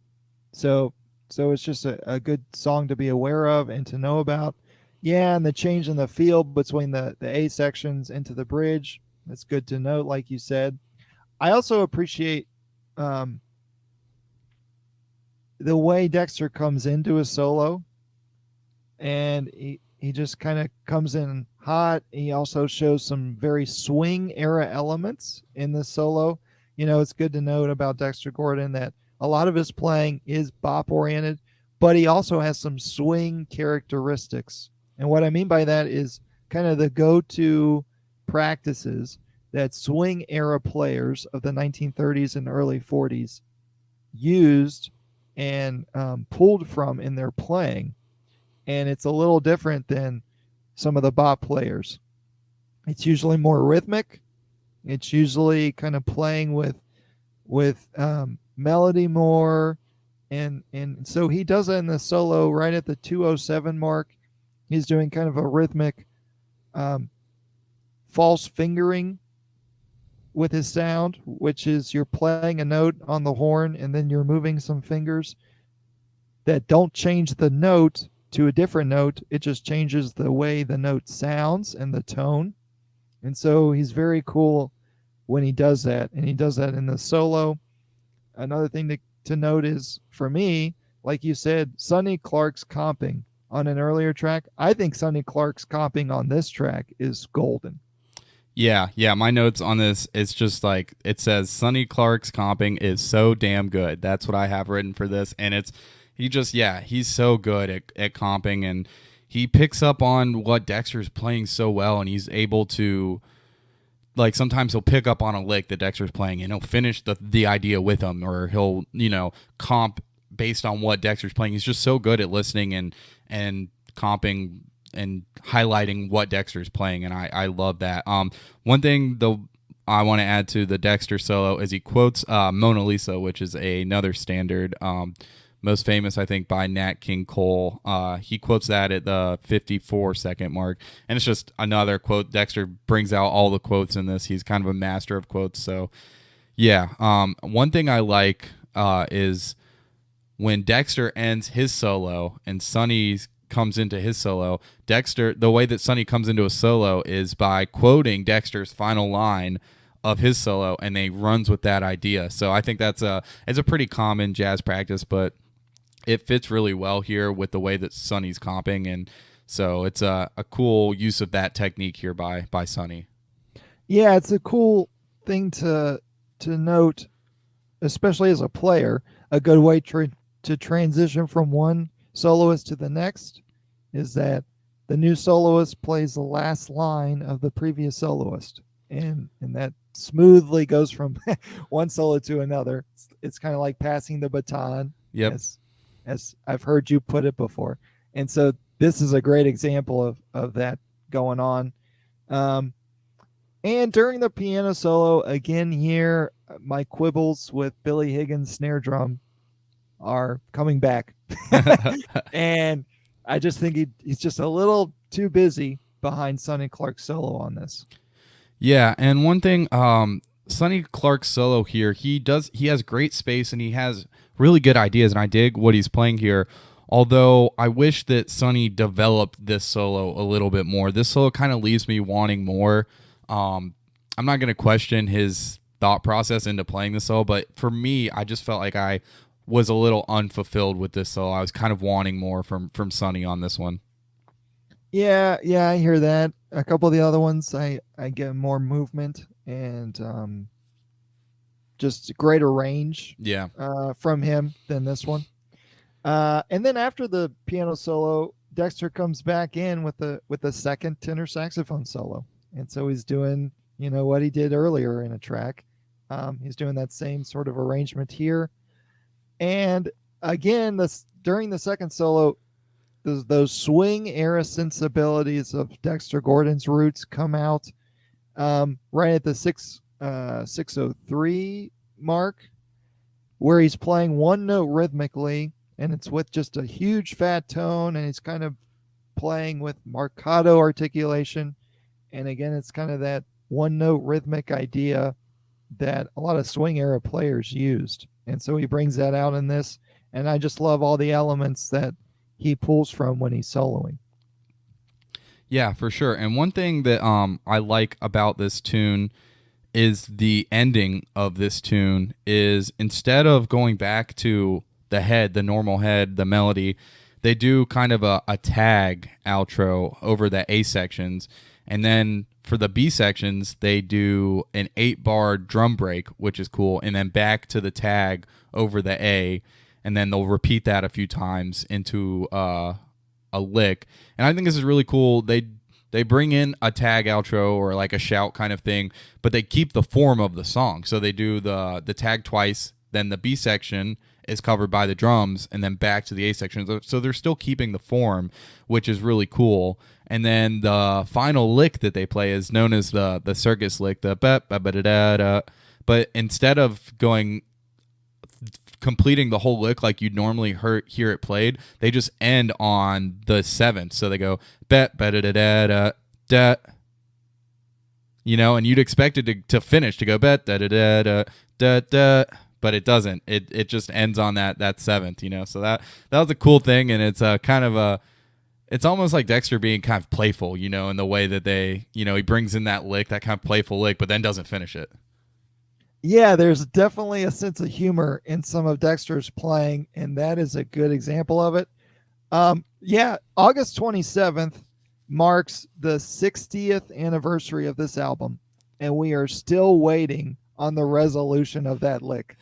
so so it's just a good song to be aware of and to know about. Yeah, and the change in the feel between the A sections into the bridge. That's good to note, like you said. I also appreciate um, the way Dexter comes into a solo, and he just kind of comes in hot. He also shows some very swing era elements in the solo. It's good to note about Dexter Gordon that a lot of his playing is bop oriented, but he also has some swing characteristics. And what I mean by that is kind of the go-to practices that swing era players of the 1930s and early 40s used and pulled from in their playing. And it's a little different than some of the bop players. It's usually more rhythmic. It's usually kind of playing with melody more, and so he does it in the solo right at the 207 mark. He's doing kind of a rhythmic um, false fingering with his sound, which is you're playing a note on the horn and then you're moving some fingers that don't change the note to a different note. It just changes the way the note sounds and the tone. And so he's very cool when he does that. And he does that in the solo. Another thing to note is, for me, like you said, Sonny Clark's comping on an earlier track. I think Sonny Clark's comping on this track is golden.
Yeah. My notes on this, it's just like it says Sonny Clark's comping is so damn good. That's what I have written for this, and he's so good at comping, and he picks up on what Dexter's playing so well, and he's able to, like, sometimes he'll pick up on a lick that Dexter's playing and he'll finish the idea with him, or he'll comp based on what Dexter's playing. He's just so good at listening and comping and highlighting what Dexter's playing, and I love that. One thing though I want to add to the Dexter solo is he quotes Mona Lisa, which is another standard, most famous, I think, by Nat King Cole. He quotes that at the 54-second mark, and it's just another quote. Dexter brings out all the quotes in this. He's kind of a master of quotes. So yeah, one thing I like is when Dexter ends his solo and Sonny comes into his solo. The way that Sonny comes into a solo is by quoting Dexter's final line of his solo, and they runs with that idea. So I think it's a pretty common jazz practice, but it fits really well here with the way that Sonny's comping, and so it's a cool use of that technique here by Sonny.
Yeah, it's a cool thing to note, especially as a player. A good way to transition from one soloist to the next is that the new soloist plays the last line of the previous soloist, and that smoothly goes from one solo to another. It's kind of like passing the baton.
Yep.
As I've heard you put it before. And so this is a great example of that going on. And during the piano solo, again here, my quibbles with Billy Higgins' snare drum are coming back. And I just think he's just a little too busy behind Sonny Clark's solo on this.
Yeah, and one thing, Sonny Clark's solo here, he has great space and he has really good ideas, and I dig what he's playing here. Although I wish that Sonny developed this solo a little bit more. This solo kind of leaves me wanting more. I'm not going to question his thought process into playing the solo, but for me, I just felt like I was a little unfulfilled with this solo. I was kind of wanting more from Sonny on this one.
Yeah, I hear that. A couple of the other ones, I get more movement and just greater range.
Yeah.
From him than this one. And then after the piano solo, Dexter comes back in with the second tenor saxophone solo, and so he's doing what he did earlier in a track. He's doing that same sort of arrangement here, and again, during the second solo, those swing era sensibilities of Dexter Gordon's roots come out right at the 603 mark, where he's playing one note rhythmically, and it's with just a huge fat tone, and he's kind of playing with marcato articulation. And again, it's kind of that one note rhythmic idea that a lot of swing era players used. And so he brings that out in this. And I just love all the elements that he pulls from when he's soloing.
Yeah, for sure. And one thing that I like about this tune is the ending of this tune is instead of going back to the head, the normal head, the melody, they do kind of a tag outro over the A sections. And then for the B sections, they do an 8-bar drum break, which is cool, and then back to the tag over the A, and then they'll repeat that a few times into a lick. And I think this is really cool. They bring in a tag outro or like a shout kind of thing, but they keep the form of the song. So they do the tag twice, then the B section is covered by the drums, and then back to the A section. So they're still keeping the form, which is really cool. And then the final lick that they play is known as the circus lick, the ba-ba-da-da-da. But instead of completing the whole lick like you'd normally hear it played, they just end on the 7th. So they go ba-ba-da-da-da-da, and you'd expect it to finish, to go ba-da-da-da-da-da, but it doesn't. It just ends on that 7th, So that was a cool thing, and it's kind of it's almost like Dexter being kind of playful, in the way that he brings in that lick, that kind of playful lick, but then doesn't finish it.
Yeah, there's definitely a sense of humor in some of Dexter's playing, and that is a good example of it. August 27th marks the 60th anniversary of this album, and we are still waiting on the resolution of that lick.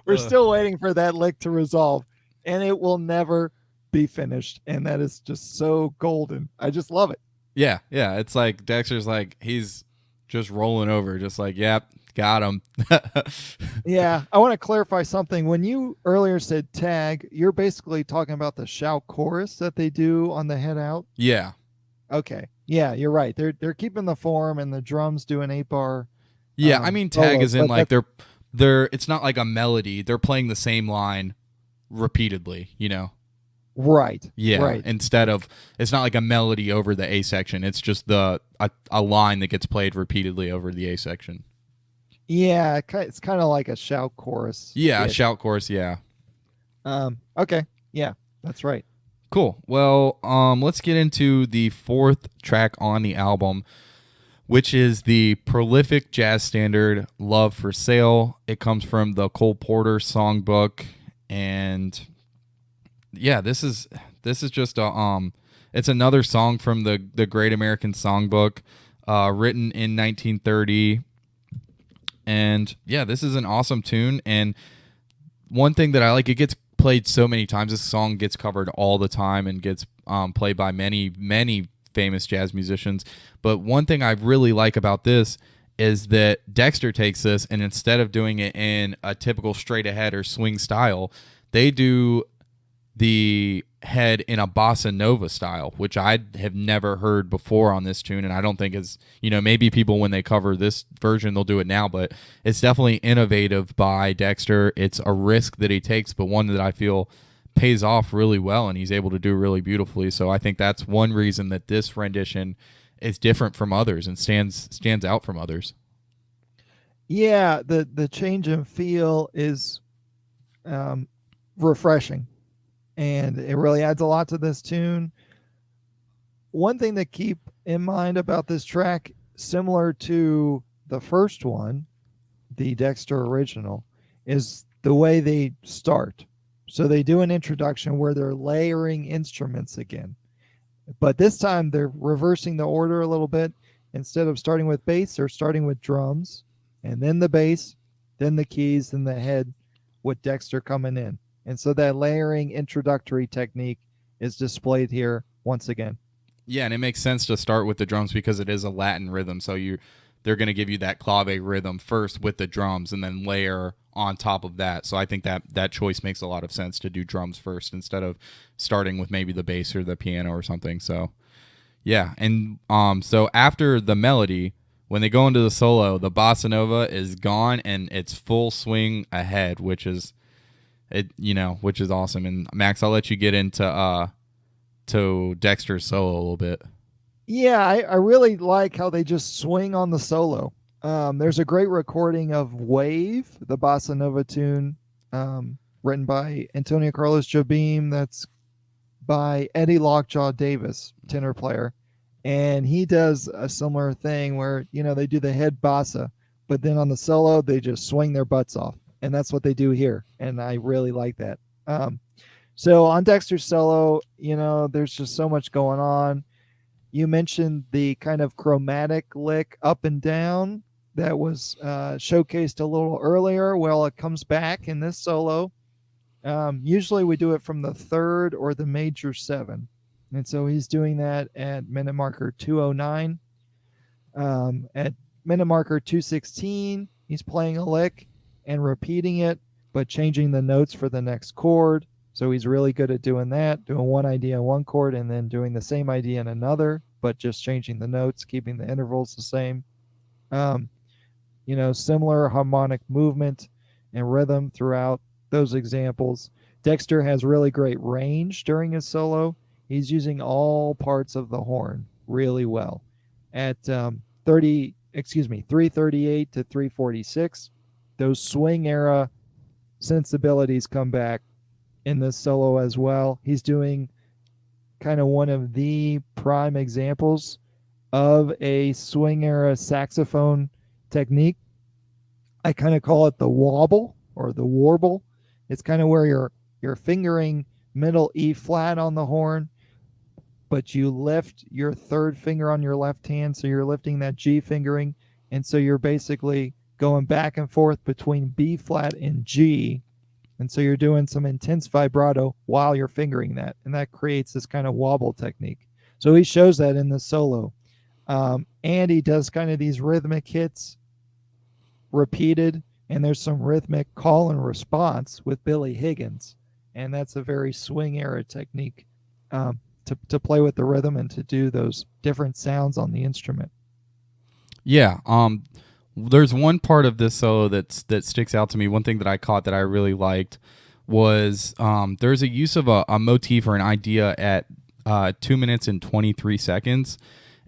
We're still waiting for that lick to resolve, and it will never be finished, and that is just so golden. I just love it.
Yeah, it's like Dexter's like he's just rolling over, just like, yep, got him.
Yeah, I want to clarify something. When you earlier said tag, you're basically talking about the shout chorus that they do on the head out.
Yeah.
Okay. Yeah, you're right. They're keeping the form, and the drums do an 8-bar.
Yeah, I mean tag is in like they're it's not like a melody. They're playing the same line repeatedly,
Right.
Yeah.
Right.
Instead of, it's not like a melody over the A section. It's just a line that gets played repeatedly over the A section.
Yeah, it's kind of like a shout chorus.
Yeah, a shout chorus. Yeah.
Okay. Yeah, that's right.
Cool. Well, let's get into the 4th track on the album, which is the prolific jazz standard "Love for Sale." It comes from the Cole Porter songbook, and yeah, this is just it's another song from the Great American Songbook, written in 1930, and yeah, this is an awesome tune. And one thing that I like, it gets played so many times. This song gets covered all the time and gets played by many famous jazz musicians. But one thing I really like about this is that Dexter takes this, and instead of doing it in a typical straight ahead or swing style, they do the head in a bossa nova style, which I have never heard before on this tune, and I don't think is, maybe people when they cover this version they'll do it now, but it's definitely innovative by Dexter. It's a risk that he takes, but one that I feel pays off really well, and he's able to do really beautifully. So I think that's one reason that this rendition is different from others and stands out from others.
Yeah, the change in feel is refreshing, and it really adds a lot to this tune. One thing to keep in mind about this track, similar to the first one, the Dexter original, is the way they start. So they do an introduction where they're layering instruments again. But this time they're reversing the order a little bit. Instead of starting with bass, they're starting with drums, and then the bass, then the keys, then the head, with Dexter coming in. And so that layering introductory technique is displayed here once again.
Yeah, and it makes sense to start with the drums because it is a Latin rhythm. So they're going to give you that clave rhythm first with the drums and then layer on top of that. So I think that choice makes a lot of sense to do drums first instead of starting with maybe the bass or the piano or something. So yeah, and so after the melody, when they go into the solo, the bossa nova is gone and it's full swing ahead, which is which is awesome. And Max, I'll let you get into to Dexter's solo a little bit.
Yeah, I really like how they just swing on the solo. There's a great recording of Wave, the bossa nova tune, written by Antonio Carlos Jobim. That's by Eddie Lockjaw Davis, tenor player. And he does a similar thing where, they do the head bossa, but then on the solo, they just swing their butts off. And that's what they do here. And I really like that. So on Dexter's solo, there's just so much going on. You mentioned the kind of chromatic lick up and down that was showcased a little earlier. Well, it comes back in this solo. Usually we do it from the third or the major 7. And so he's doing that at minute marker 209. At minute marker 216, he's playing a lick and repeating it, but changing the notes for the next chord. So he's really good at doing that, doing one idea in one chord and then doing the same idea in another, but just changing the notes, keeping the intervals the same. Similar harmonic movement and rhythm throughout those examples. Dexter has really great range during his solo. He's using all parts of the horn really well. At 338 to 346, those swing era sensibilities come back in this solo as well. He's doing kind of one of the prime examples of a swing era saxophone technique. I kind of call it the wobble or the warble. It's kind of where you're fingering middle E flat on the horn, but you lift your third finger on your left hand, so you're lifting that G fingering, and so you're basically going back and forth between B flat and G, and so you're doing some intense vibrato while you're fingering that, and that creates this kind of wobble technique. So he shows that in the solo, and he does kind of these rhythmic hits repeated, and there's some rhythmic call and response with Billy Higgins, and that's a very swing era technique to play with the rhythm and to do those different sounds on the instrument.
Yeah, there's one part of this solo that sticks out to me. One thing that I caught that I really liked was there's a use of a motif or an idea at 2 minutes and 23 seconds,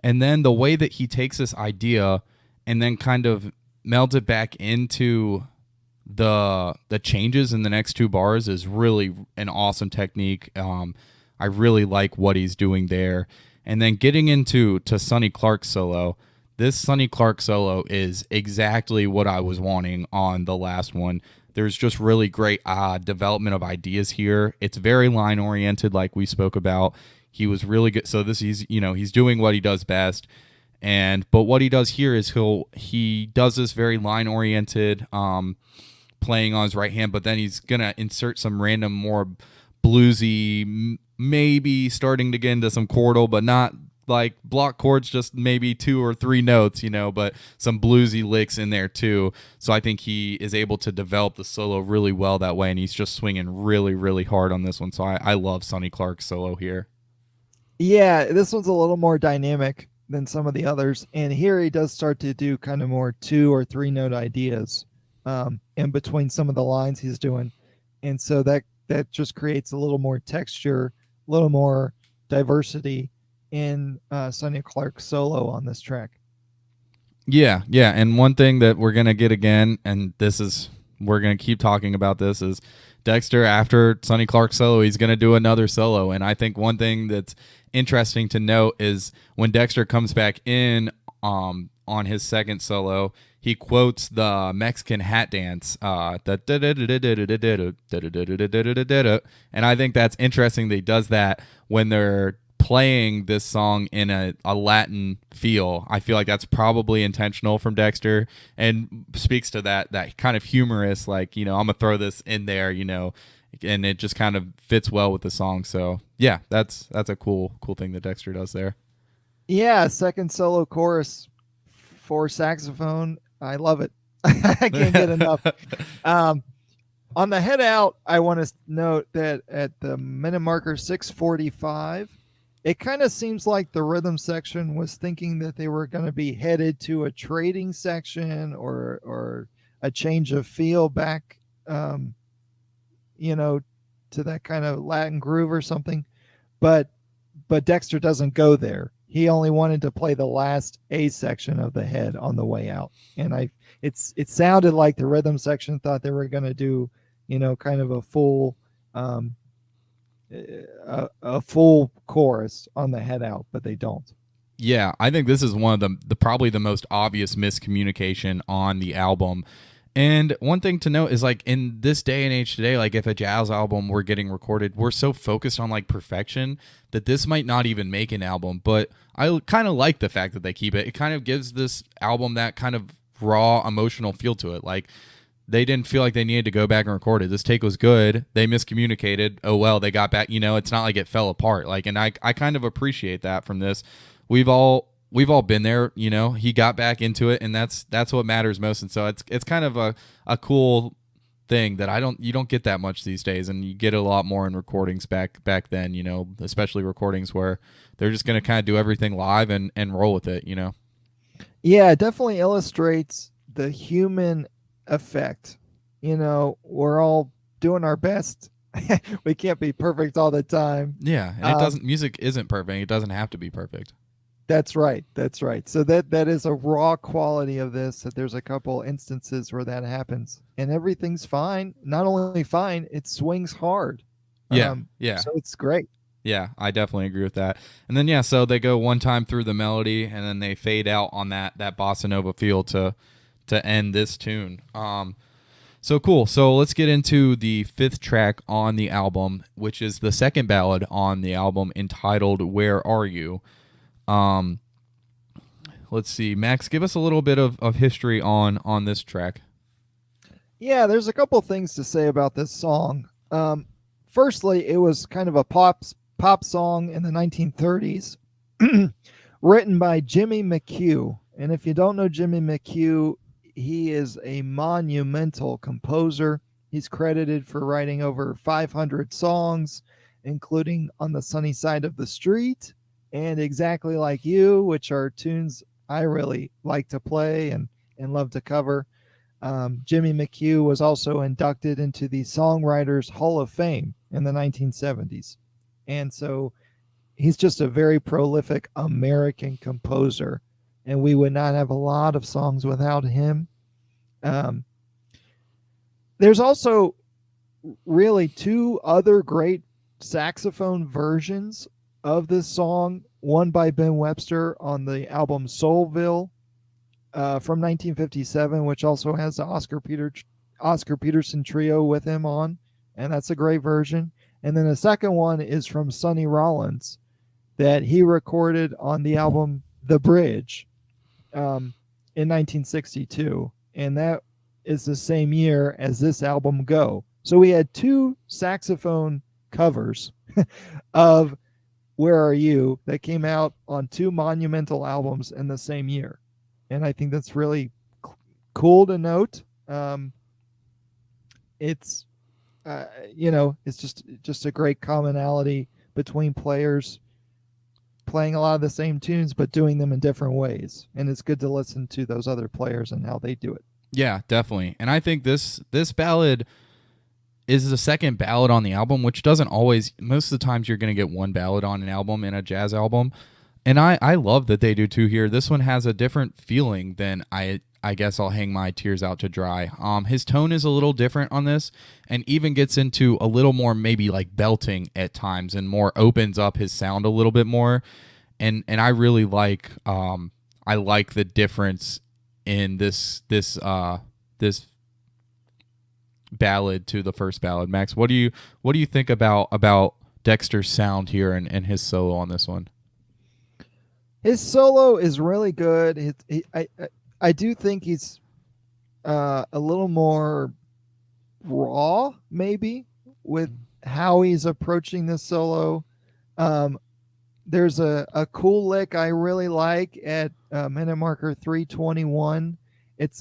and then the way that he takes this idea and then kind of melds it back into the changes in the next 2 bars is really an awesome technique. I really like what he's doing there. And then getting into Sonny Clark's solo, this Sonny Clark solo is exactly what I was wanting on the last one. There's just really great development of ideas here. It's very line oriented, like we spoke about. He was really good. So he's doing what he does best. But what he does here is he does this very line oriented playing on his right hand, but then he's gonna insert some random more bluesy, maybe starting to get into some chordal, but not like block chords, just maybe 2 or 3 notes, but some bluesy licks in there too. So I think he is able to develop the solo really well that way, and he's just swinging really, really hard on this one. So I love Sonny Clark's solo here.
Yeah, this one's a little more dynamic than some of the others, and here he does start to do kind of more 2 or 3 note ideas in between some of the lines he's doing, and so that just creates a little more texture, a little more diversity in Sonny Clark's solo on this track.
Yeah, and one thing that we're gonna get again, and we're gonna keep talking about this, is Dexter, after Sonny Clark's solo, he's gonna do another solo, and I think one thing that's interesting to note is when Dexter comes back in on his second solo, he quotes the Mexican hat dance, and I think that's interesting that he does that when they're playing this song in a Latin feel. I feel like that's probably intentional from Dexter and speaks to that kind of humorous, like, I'm gonna throw this in there, and it just kind of fits well with the song. So yeah, that's a cool thing that Dexter does there.
Yeah, second solo chorus for saxophone. I love it. I can't get enough. Um, on the head out, I want to note that at the minute marker 6:45, it kind of seems like the rhythm section was thinking that they were going to be headed to a trading section or a change of feel back, um, you know, to that kind of Latin groove or something. But Dexter doesn't go there. He only wanted to play the last A section of the head on the way out. And it sounded like the rhythm section thought they were going to do, kind of a full um, a full chorus on the head out, but they don't.
Yeah, I think this is one of the probably the most obvious miscommunication on the album. And one thing to note is, like, in this day and age today, like, if a jazz album were getting recorded, we're so focused on like perfection that this might not even make an album. But I kind of like the fact that they keep it. It kind of gives this album that kind of raw emotional feel to it. Like, they didn't feel like they needed to go back and record it. This take was good. They miscommunicated. Oh well, they got back. It's not like it fell apart. Like, and I kind of appreciate that from this. We've all been there. He got back into it, and that's what matters most. And so it's kind of a cool thing that you don't get that much these days, and you get a lot more in recordings back then. Especially recordings where they're just going to kind of do everything live and roll with it.
Yeah, it definitely illustrates the human effect. We're all doing our best. We can't be perfect all the time.
Yeah, and music isn't perfect. It doesn't have to be perfect.
That's right. So that is a raw quality of this, that there's a couple instances where that happens and everything's fine. Not only fine, it swings hard.
Yeah.
So it's great.
Yeah, I definitely agree with that. And then, so they go one time through the melody, and then they fade out on that bossa nova feel to end this tune. So cool. So let's get into the fifth track on the album, which is the second ballad on the album, entitled "Where Are You?" Let's see, Max, give us a little bit of history on this track.
Yeah, there's a couple things to say about this song. Firstly, it was kind of a pop song in the 1930s, written by Jimmy McHugh. And if you don't know Jimmy McHugh, he is a monumental composer. He's credited for writing over 500 songs, including "On the Sunny Side of the Street" and "Exactly Like You," which are tunes I really like to play and love to cover. Jimmy McHugh was also inducted into the Songwriters Hall of Fame in the 1970s. And so he's just a very prolific American composer, and we would not have a lot of songs without him. There's also really two other great saxophone versions of this song, one by Ben Webster on the album Soulville from 1957, which also has the Oscar Peterson trio with him on, and that's a great version. And then the second one is from Sonny Rollins that he recorded on the album The Bridge in 1962, and that is the same year as this album Go. So we had two saxophone covers of "Where Are You" that came out on two monumental albums in the same year. And I think that's really cool to note. It's it's just a great commonality between players playing a lot of the same tunes but doing them in different ways, and it's good to listen to those other players and how they do it.
Yeah, definitely. And I think this ballad is the second ballad on the album, which doesn't always, most of the times you're going to get one ballad on an album in a jazz album. And I love that they do two here. This one has a different feeling than I guess I'll hang my tears out to dry. His tone is a little different on this, and even gets into a little more maybe like belting at times, and more opens up his sound a little bit more. And I really like I like the difference in this ballad to the first ballad. Max, what do you think about Dexter's sound here and his solo on this one?
His solo is really good. I do think he's a little more raw, maybe, with how he's approaching this solo. There's a cool lick I really like at minute marker 321. It's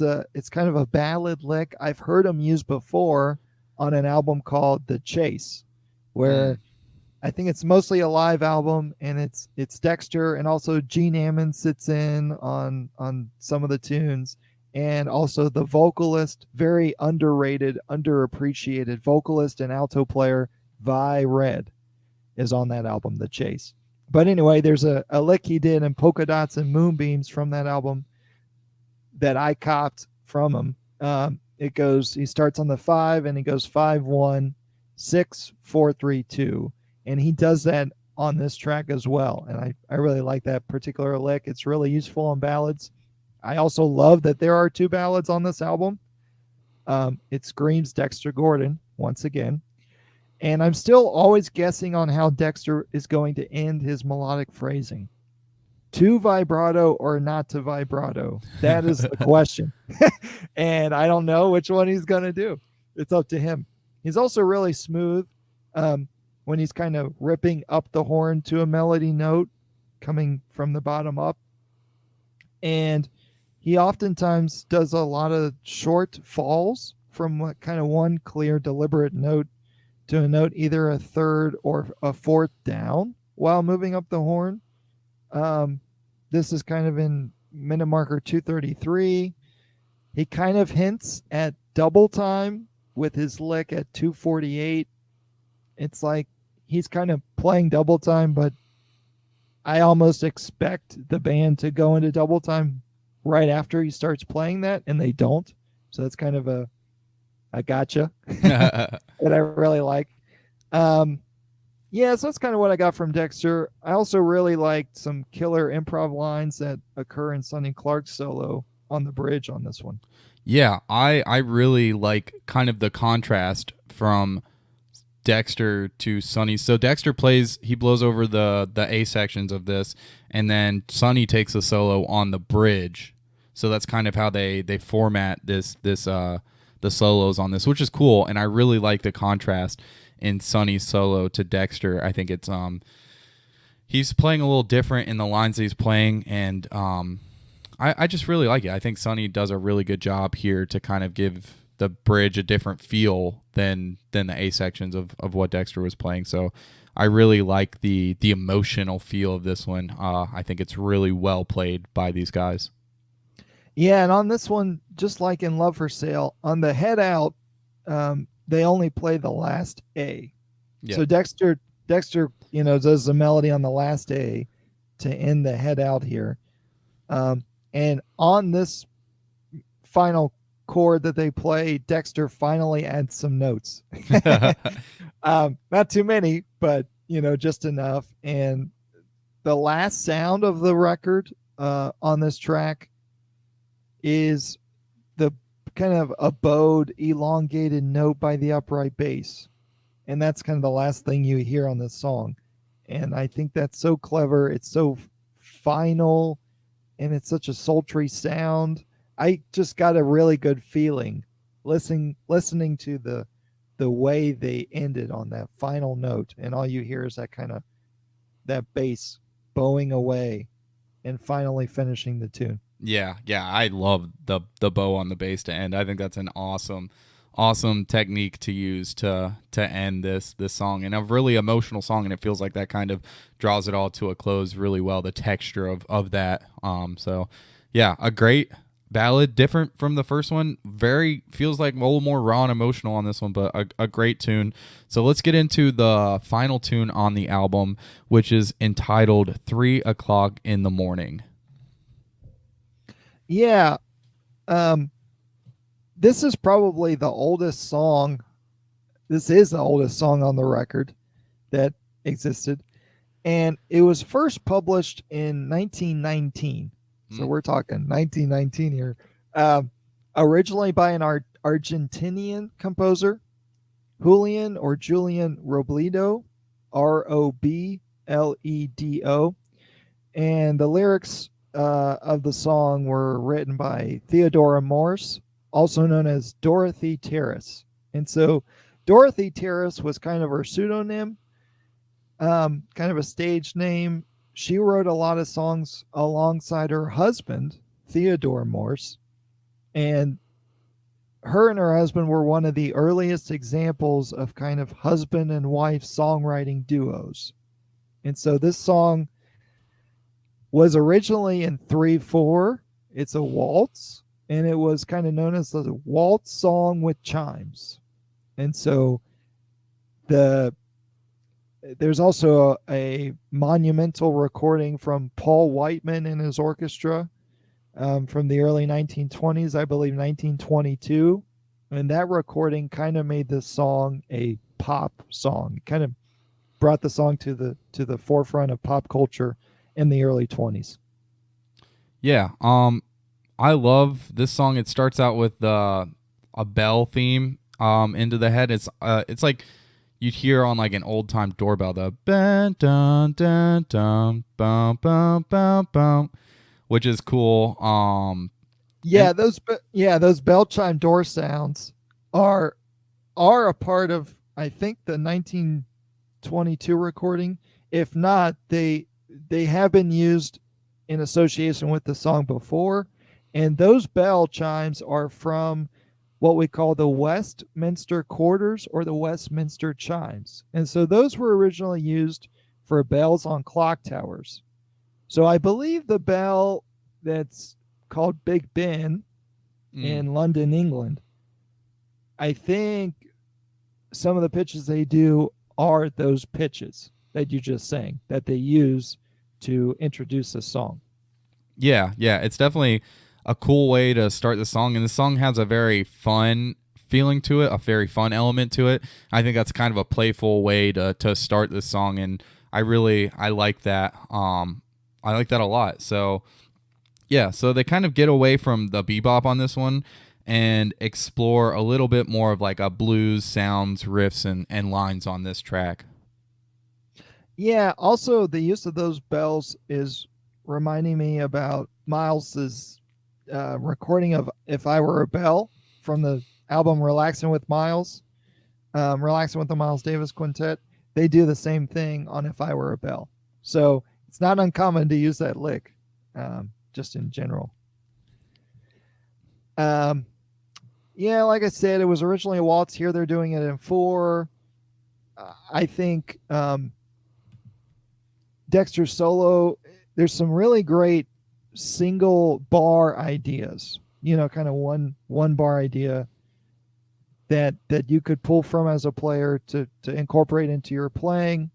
kind of a ballad lick. I've heard him use before on an album called The Chase,
Mm.
where I think it's mostly a live album, and it's Dexter and also Gene Ammon sits in on some of the tunes, and also the vocalist, very underrated, underappreciated vocalist and alto player Vi Red is on that album, The Chase. But anyway, there's a lick he did in Polka Dots and Moonbeams from that album that I copped from him. It goes, he starts on the 5 and he goes 5-1, 6-4-3-2. And he does that on this track as well. And I really like that particular lick. It's really useful on ballads. I also love that there are 2 ballads on this album. It screams Dexter Gordon once again. And I'm still always guessing on how Dexter is going to end his melodic phrasing. To vibrato or not to vibrato? That is the question. And I don't know which one he's going to do. It's up to him. He's also really smooth when he's kind of ripping up the horn to a melody note coming from the bottom up. And he oftentimes does a lot of short falls from kind of one clear, deliberate note to a note, either a third or a fourth down while moving up the horn. This is kind of in minute marker 233. He kind of hints at double time with his lick at 248. It's like he's kind of playing double time, but I almost expect the band to go into double time right after he starts playing that, and they don't. So that's kind of a gotcha that I really like. Yeah, so that's kind of what I got from Dexter. I also really liked some killer improv lines that occur in Sonny Clark's solo on the bridge on this one.
Yeah, I really like kind of the contrast from Dexter to Sonny. So Dexter he blows over the A sections of this, and then Sonny takes a solo on the bridge. So that's kind of how they format the solos on this, which is cool, and I really like the contrast in Sonny's solo to Dexter. I think it's he's playing a little different in the lines that he's playing, and I just really like it. I think Sonny does a really good job here to kind of give the bridge a different feel than the A sections of what Dexter was playing. So I really like the emotional feel of this one. I think it's really well played by these guys.
Yeah, and on this one, just like in Love for Sale, on the head out, they only play the last A.
Yeah.
So Dexter, does the melody on the last A to end the head out here. And on this final chord that they play, Dexter finally adds some notes. Not too many, but just enough. And the last sound of the record on this track is the kind of a bowed, elongated note by the upright bass. And that's kind of the last thing you hear on this song. And I think that's so clever. It's so final, and it's such a sultry sound. I just got a really good feeling listening to the way they ended on that final note, and all you hear is that kind of that bass bowing away and finally finishing the tune.
Yeah, I love the bow on the bass to end. I think that's an awesome technique to use to end this song, and a really emotional song, and it feels like that kind of draws it all to a close really well, the texture of that. So yeah, a great ballad, different from the first one, very feels like a little more raw and emotional on this one, but a great tune. So let's get into the final tune on the album, which is entitled 3 o'clock in the morning.
Yeah. This is probably the oldest song. This is the oldest song on the record that existed. And it was first published in 1919. So we're talking 1919 here. Originally by an Argentinian composer, Julian Robledo, Robledo. And the lyrics of the song were written by Theodora Morse, also known as Dorothy Terrace. And so Dorothy Terrace was kind of her pseudonym, kind of a stage name. she wrote a lot of songs alongside her husband, Theodore Morse, and her and her husband were one of the earliest examples of kind of husband and wife songwriting duos. And so this song was originally in 3/4. It's a waltz, and it was kind of known as a waltz song with chimes. And so the there's also a monumental recording from Paul Whiteman and his orchestra from the early 1920s, I believe 1922. And that recording kind of made this song a pop song. It kind of brought the song to the forefront of pop culture in the early 20s.
Yeah. I love this song. It starts out with a bell theme into the head. It's like you'd hear on like an old time doorbell, the dun dun dun dun bum bum bum bum, which is cool.
Those bell chime door sounds are a part of, I think, the 1922 recording. If not, they have been used in association with the song before, and those bell chimes are from what we call the Westminster quarters or the Westminster chimes. And so those were originally used for bells on clock towers. So I believe the bell that's called Big Ben in London, England, I think some of the pitches they do are those pitches that you just sang that they use to introduce a song.
Yeah, it's definitely a cool way to start the song, and the song has a very fun feeling to it, a very fun element to it. I think that's kind of a playful way to start the song, and I like that. I like that a lot. So yeah, so they kind of get away from the bebop on this one and explore a little bit more of like a blues sounds, riffs, and lines on this track.
Yeah, also the use of those bells is reminding me about Miles's recording of If I Were a Bell from the album Relaxing with Miles, Relaxing with the Miles Davis Quintet. They do the same thing on If I Were a Bell. So it's not uncommon to use that lick, just in general. Yeah, like I said, it was originally a waltz. Here they're doing it in 4. I think Dexter's solo, there's some really great single bar ideas, kind of one bar idea that you could pull from as a player to incorporate into your playing.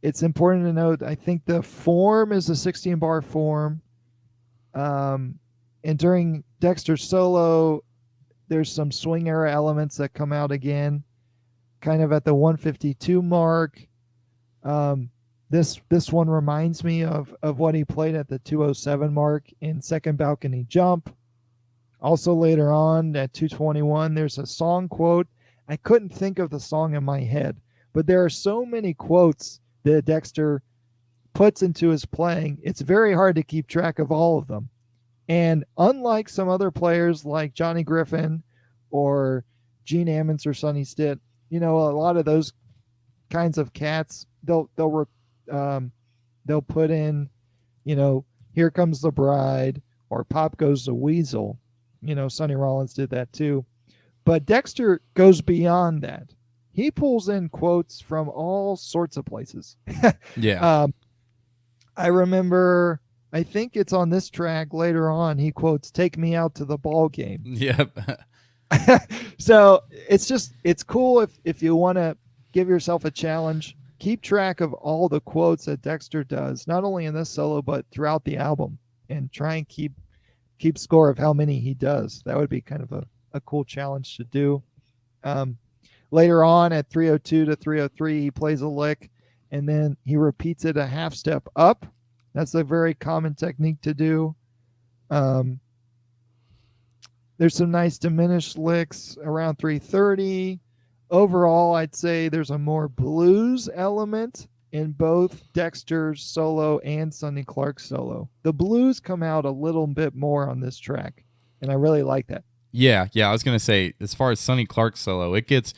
It's important to note, I think the form is a 16 bar form. And during Dexter's solo, there's some swing era elements that come out again, kind of at the 152 mark. This one reminds me of what he played at the 207 mark in Second Balcony Jump. Also later on at 221, there's a song quote. I couldn't think of the song in my head, but there are so many quotes that Dexter puts into his playing. It's very hard to keep track of all of them. And unlike some other players like Johnny Griffin or Gene Ammons or Sonny Stitt, a lot of those kinds of cats, they'll put in, Here Comes the Bride or Pop Goes the Weasel. Sonny Rollins did that too. But Dexter goes beyond that. He pulls in quotes from all sorts of places.
Yeah.
I remember, I think it's on this track later on, he quotes, "Take me out to the ball game."
Yep.
So it's cool if you want to give yourself a challenge. Keep track of all the quotes that Dexter does, not only in this solo, but throughout the album, and try and keep score of how many he does. That would be kind of a cool challenge to do. Later on at 302 to 303, he plays a lick, and then he repeats it a half step up. That's a very common technique to do. There's some nice diminished licks around 330. Overall, I'd say there's a more blues element in both Dexter's solo and Sonny Clark's solo. The blues come out a little bit more on this track, and I really like that.
Yeah. I was gonna say, as far as Sonny Clark's solo, he gets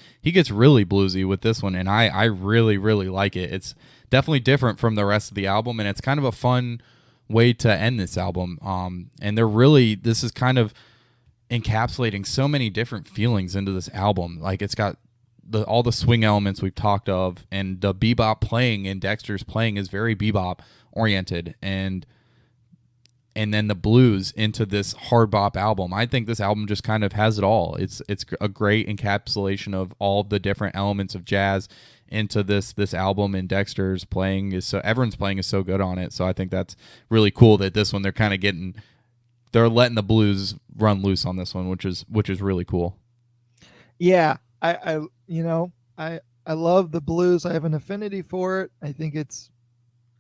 really bluesy with this one, and I really really like it. It's definitely different from the rest of the album, and it's kind of a fun way to end this album. And this is kind of encapsulating so many different feelings into this album. Like it's got all the swing elements we've talked of, and the bebop playing and Dexter's playing is very bebop oriented, and then the blues into this hard bop album. I think this album just kind of has it all. It's a great encapsulation of all the different elements of jazz into this album, and Dexter's playing is so everyone's playing is so good on it. So I think that's really cool that this one they're letting the blues run loose on this one, which is really cool.
Yeah, I love the blues. I have an affinity for it. I think it's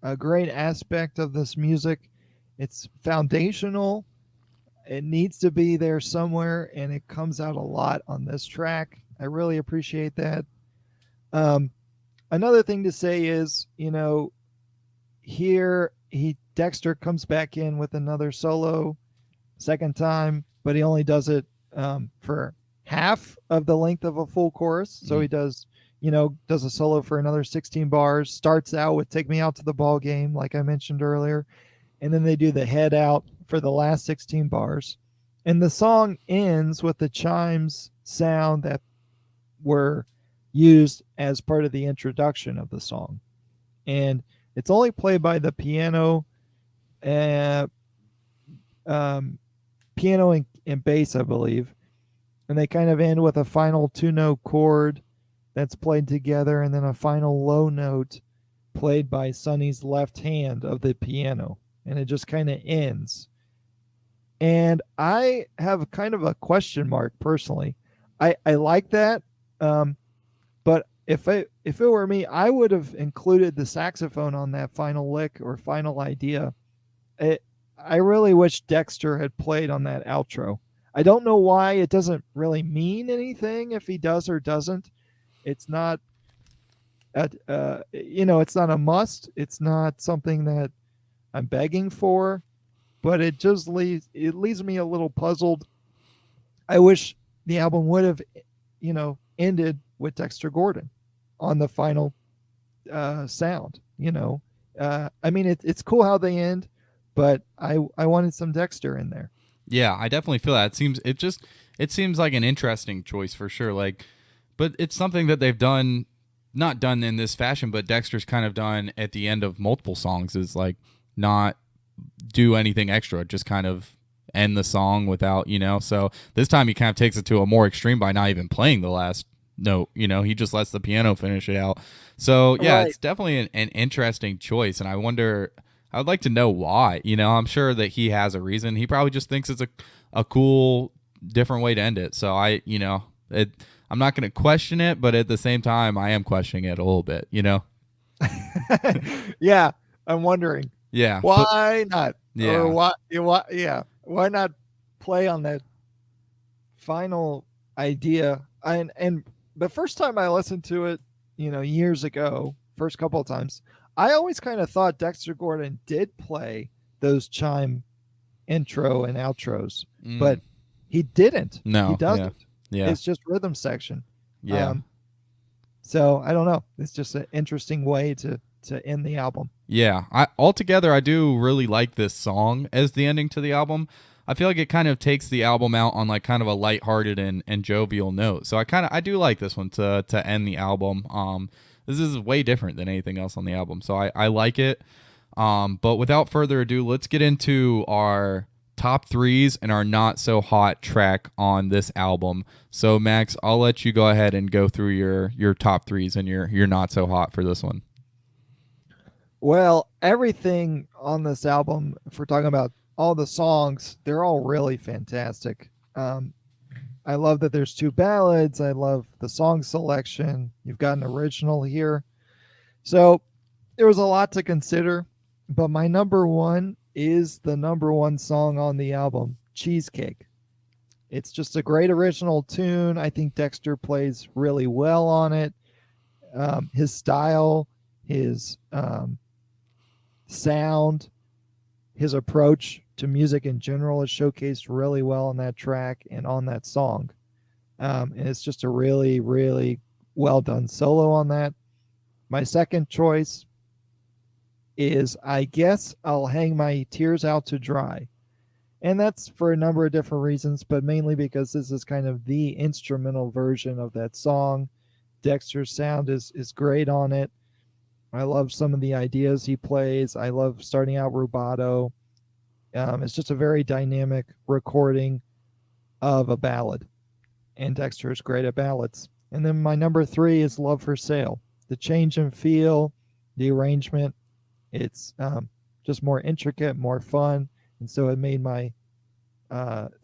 a great aspect of this music. It's foundational. It needs to be there somewhere, and it comes out a lot on this track. I really appreciate that. Another thing to say is, here Dexter comes back in with another solo, second time, but he only does it for half of the length of a full chorus. So he does a solo for another 16 bars. Starts out with "Take Me Out to the Ball Game," like I mentioned earlier, and then they do the head out for the last 16 bars. And the song ends with the chimes sound that were used as part of the introduction of the song. And it's only played by the piano, piano and bass, I believe. And they kind of end with a final two-note chord that's played together, and then a final low note played by Sonny's left hand of the piano. And it just kind of ends. And I have kind of a question mark personally. I like that, but if it were me, I would have included the saxophone on that final lick or final idea. I really wish Dexter had played on that outro. I don't know why. It doesn't really mean anything if he does or doesn't. It's not, it's not a must. It's not something that I'm begging for, but it just leaves me a little puzzled. I wish the album would have, ended with Dexter Gordon on the final sound. I mean, it's cool how they end, but I wanted some Dexter in there.
Yeah, I definitely feel that. It seems like an interesting choice for sure. Like, but it's something that they've not done in this fashion, but Dexter's kind of done at the end of multiple songs, is like not do anything extra, just kind of end the song without, so this time he kind of takes it to a more extreme by not even playing the last note. He just lets the piano finish it out. So yeah, right. It's definitely an interesting choice, and I would like to know why. I'm sure that he has a reason. He probably just thinks it's a cool different way to end it. So I'm not going to question it, but at the same time I am questioning it a little bit.
Yeah, I'm wondering.
Yeah.
Why not?
Yeah.
Or why not play on that final idea? And the first time I listened to it, years ago, first couple of times, I always kind of thought Dexter Gordon did play those chime intro and outros, but he didn't.
No,
he doesn't.
Yeah.
It's just rhythm section.
Yeah.
So I don't know. It's just an interesting way to end the album.
Yeah, altogether I do really like this song as the ending to the album. I feel like it kind of takes the album out on like kind of a lighthearted and jovial note. So I do like this one to end the album. This is way different than anything else on the album, so I like it. But without further ado, let's get into our top threes and our not so hot track on this album. So Max, I'll let you go ahead and go through your top threes and your not so hot for this one.
Well, everything on this album, if we're talking about all the songs, they're all really fantastic. I love that there's two ballads. I love the song selection. You've got an original here. So there was a lot to consider, but my number one is the number one song on the album, Cheesecake. It's just a great original tune. I think Dexter plays really well on it. His style, his sound, his approach to music in general is showcased really well on that track and on that song. And it's just a really, really well done solo on that. My second choice is I guess I'll hang my tears out to dry. And that's for a number of different reasons, but mainly because this is kind of the instrumental version of that song. Dexter's sound is great on it. I love some of the ideas he plays. I love starting out rubato. It's just a very dynamic recording of a ballad, and Dexter is great at ballads. And then my number 3 is Love for Sale. The change in feel, the arrangement, it's just more intricate, more fun, and so it made my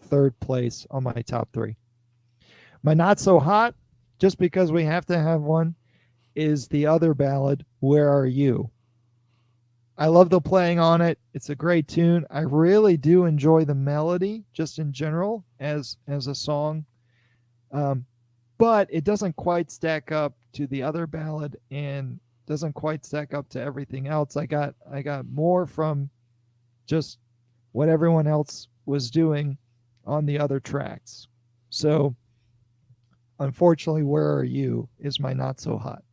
third place on my top 3. My not so hot, just because we have to have one, is the other ballad, Where Are You? I love the playing on it. It's a great tune. I really do enjoy the melody just in general as a song. But it doesn't quite stack up to the other ballad and doesn't quite stack up to everything else. I got more from just what everyone else was doing on the other tracks. So unfortunately, Where Are You is my not so hot.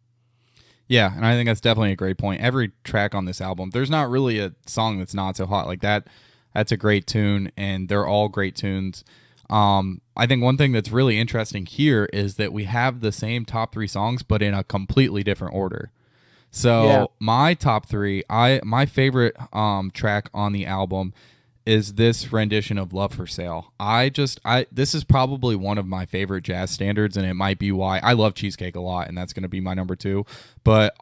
Yeah, and I think that's definitely a great point. Every track on this album, there's not really a song that's not so hot like that. That's a great tune, and they're all great tunes. I think one thing that's really interesting here is that we have the same top 3 songs, but in a completely different order. So my top 3, my favorite track on the album is this rendition of Love for Sale. This is probably one of my favorite jazz standards, and it might be why I love Cheesecake a lot, and that's going to be my number 2. But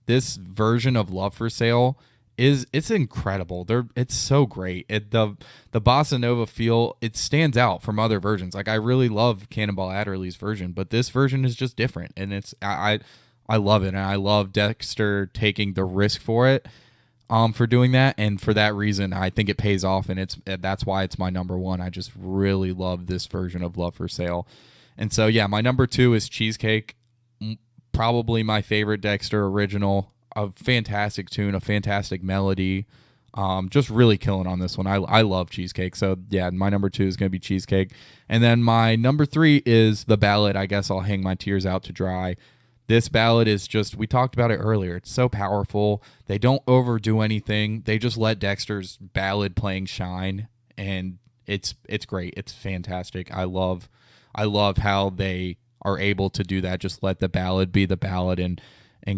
this version of Love for Sale it's incredible. It's so great. The bossa nova feel, it stands out from other versions. Like, I really love Cannonball Adderley's version, but this version is just different, and I love it, and I love Dexter taking the risk for it. For doing that, and for that reason, I think it pays off, and that's why it's my number 1. I just really love this version of Love for Sale. And so, yeah, my number 2 is Cheesecake, probably my favorite Dexter original. A fantastic tune, a fantastic melody, just really killing on this one. I love Cheesecake, so yeah, my number 2 is going to be Cheesecake. And then my number 3 is the ballad, I Guess I'll Hang My Tears Out to Dry. This ballad is just, we talked about it earlier, it's so powerful. They don't overdo anything. They just let Dexter's ballad playing shine, and it's great. It's fantastic. I love how they are able to do that. Just let the ballad be the ballad and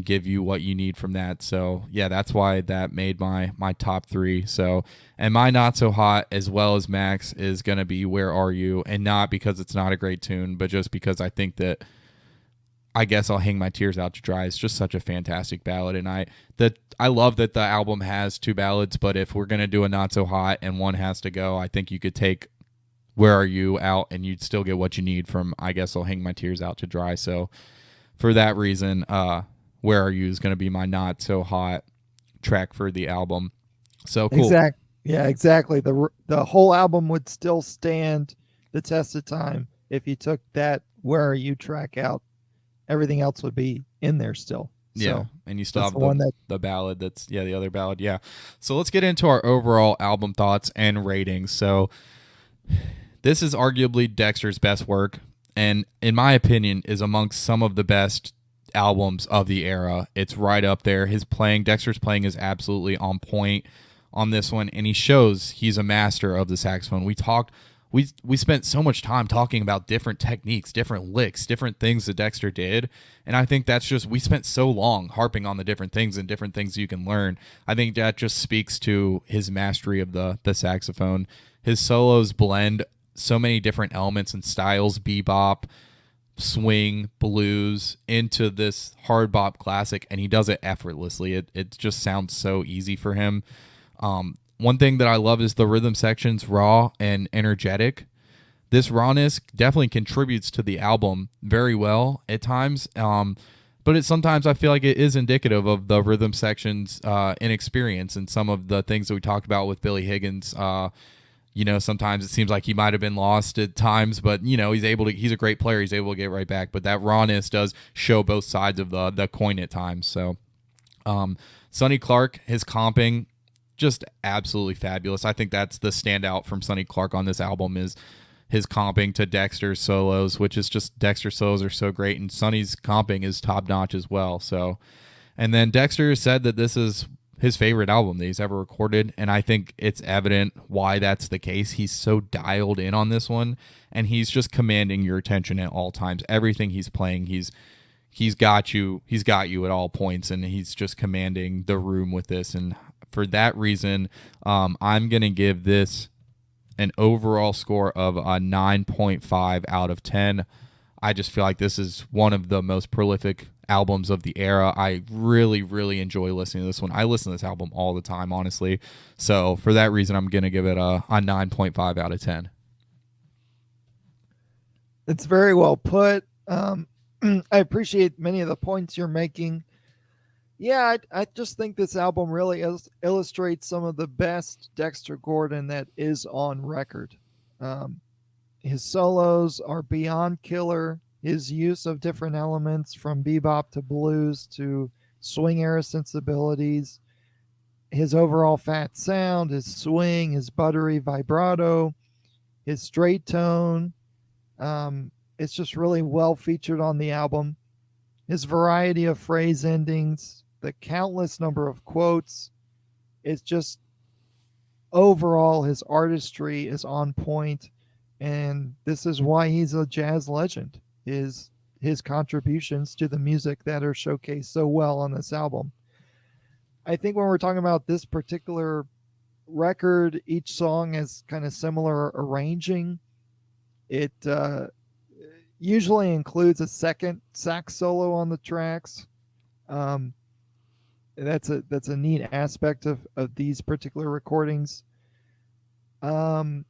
give you what you need from that. So yeah, that's why that made my top 3. So, and my not so hot, as well as Max, is going to be Where Are You? And not because it's not a great tune, but just because I think that I Guess I'll Hang My Tears Out to Dry is just such a fantastic ballad. And I love that the album has 2 ballads, but if we're going to do a not so hot and one has to go, I think you could take Where Are You out and you'd still get what you need from I Guess I'll Hang My Tears Out to Dry. So for that reason, Where Are You is going to be my not so hot track for the album. So cool.
Exactly. The whole album would still stand the test of time if you took that Where Are You track out. Everything else would be in there still.
Yeah, so and you still have the ballad that's, the other ballad, yeah. So let's get into our overall album thoughts and ratings. So this is arguably Dexter's best work, and in my opinion is amongst some of the best albums of the era. It's right up there. Dexter's playing is absolutely on point on this one, and he shows he's a master of the saxophone. We spent so much time talking about different techniques, different licks, different things that Dexter did, and I think that's just, we spent so long harping on the different things and different things you can learn. I think that just speaks to his mastery of the saxophone. His solos blend so many different elements and styles, bebop, swing, blues, into this hard bop classic, and he does it effortlessly. It just sounds so easy for him. One thing that I love is the rhythm section's raw and energetic. This rawness definitely contributes to the album very well at times, but sometimes I feel like it is indicative of the rhythm section's inexperience and some of the things that we talked about with Billy Higgins. Sometimes it seems like he might have been lost at times, but he's a great player. He's able to get right back, but that rawness does show both sides of the coin at times. So, Sonny Clark, his comping just absolutely fabulous. I think that's the standout from Sonny Clark on this album is his comping to Dexter's solos, which is just Dexter's solos are so great, and Sonny's comping is top notch as well. So, and then Dexter said that this is his favorite album that he's ever recorded, and I think it's evident why that's the case. He's so dialed in on this one, and he's just commanding your attention at all times. Everything he's playing, he's got you at all points, and he's just commanding the room with this. And for that reason, I'm gonna give this an overall score of a 9.5 out of 10. I just feel like this is one of the most prolific albums of the era. I really, really enjoy listening to this one. I listen to this album all the time, honestly. So for that reason, I'm going to give it a 9.5 out of 10.
It's very well put. I appreciate many of the points you're making. Yeah, I just think this album really illustrates some of the best Dexter Gordon that is on record. His solos are beyond killer. His use of different elements from bebop to blues to swing era sensibilities, his overall fat sound, his swing, his buttery vibrato, his straight tone. It's just really well featured on the album. His variety of phrase endings, the countless number of quotes, it's just overall his artistry is on point, and this is why he's a jazz legend. Is his contributions to the music that are showcased so well on this album. I think when we're talking about this particular record, each song has kind of similar arranging. It usually includes a second sax solo on the tracks. That's a neat aspect of these particular recordings. It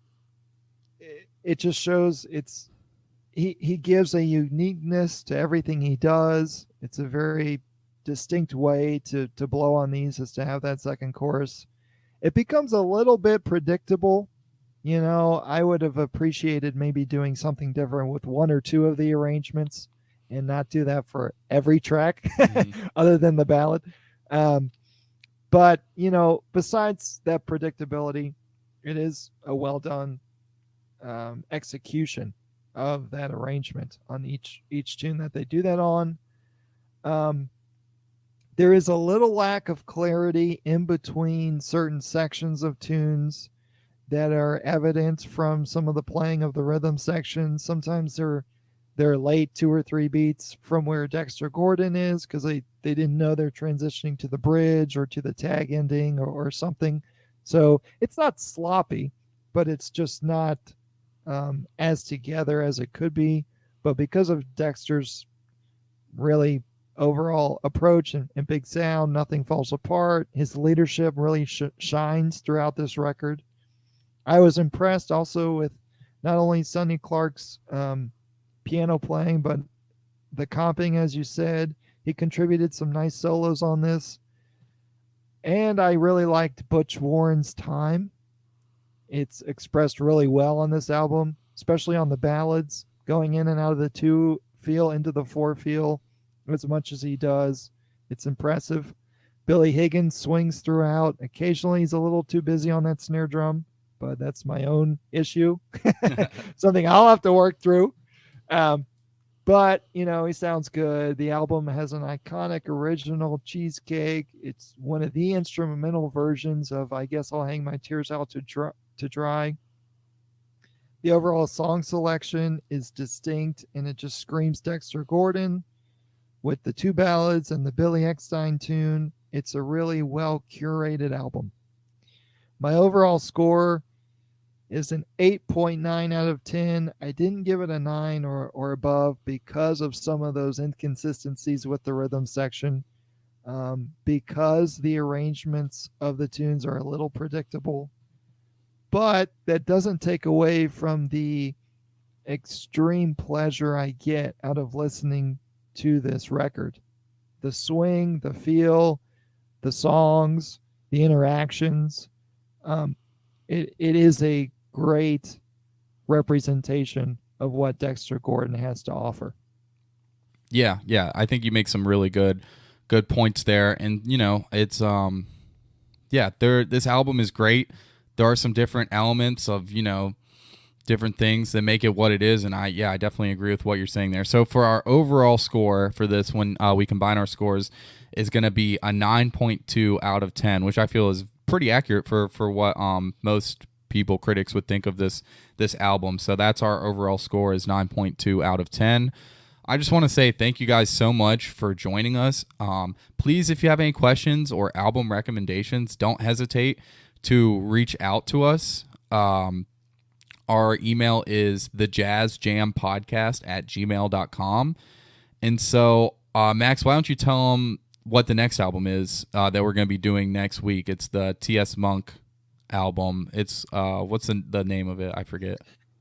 just shows he gives a uniqueness to everything he does. It's a very distinct way to blow on these, is to have that second chorus. It becomes a little bit predictable. You know, I would have appreciated maybe doing something different with one or two of the arrangements and not do that for every track other than the ballad. But, you know, besides that predictability, it is a well done execution of that arrangement on each tune that they do that on. There is a little lack of clarity in between certain sections of tunes that are evident from some of the playing of the rhythm section. Sometimes they're late 2 or 3 beats from where Dexter Gordon is, because they didn't know they're transitioning to the bridge or to the tag ending or something. So it's not sloppy, but it's just not as together as it could be. But because of Dexter's really overall approach and big sound, nothing falls apart. His leadership really shines throughout this record. I was impressed also with not only Sonny Clark's piano playing, but the comping, as you said. He contributed some nice solos on this. And I really liked Butch Warren's time. It's expressed really well on this album, especially on the ballads, going in and out of the 2 feel into the 4 feel as much as he does. It's impressive. Billy Higgins swings throughout. Occasionally he's a little too busy on that snare drum, but that's my own issue. Something I'll have to work through. But, you know, he sounds good. The album has an iconic original Cheesecake. It's one of the instrumental versions of I Guess I'll Hang My Tears Out to Dry. The overall song selection is distinct, and it just screams Dexter Gordon with the 2 ballads and the Billy Eckstine tune. It's a really well-curated album. My overall score is an 8.9 out of 10. I didn't give it a 9 or above because of some of those inconsistencies with the rhythm section, because the arrangements of the tunes are a little predictable. But that doesn't take away from the extreme pleasure I get out of listening to this record. The swing, the feel, the songs, the interactions. It is a great representation of what Dexter Gordon has to offer.
Yeah, I think you make some really good points there, and you know, it's Yeah, this album is great. There are some different elements of, different things that make it what it is, and I definitely agree with what you're saying there. So for our overall score for this, when we combine our scores, is going to be a 9.2 out of 10, which I feel is pretty accurate for what most people, critics, would think of this album. So that's our overall score, is 9.2 out of 10. I just want to say thank you guys so much for joining us. Please, if you have any questions or album recommendations, don't hesitate to reach out to us. Our email is thejazzjampodcast@gmail.com. And so, Max, why don't you tell them what the next album is that we're going to be doing next week? It's the T.S. Monk album. It's what's the name of it? I forget.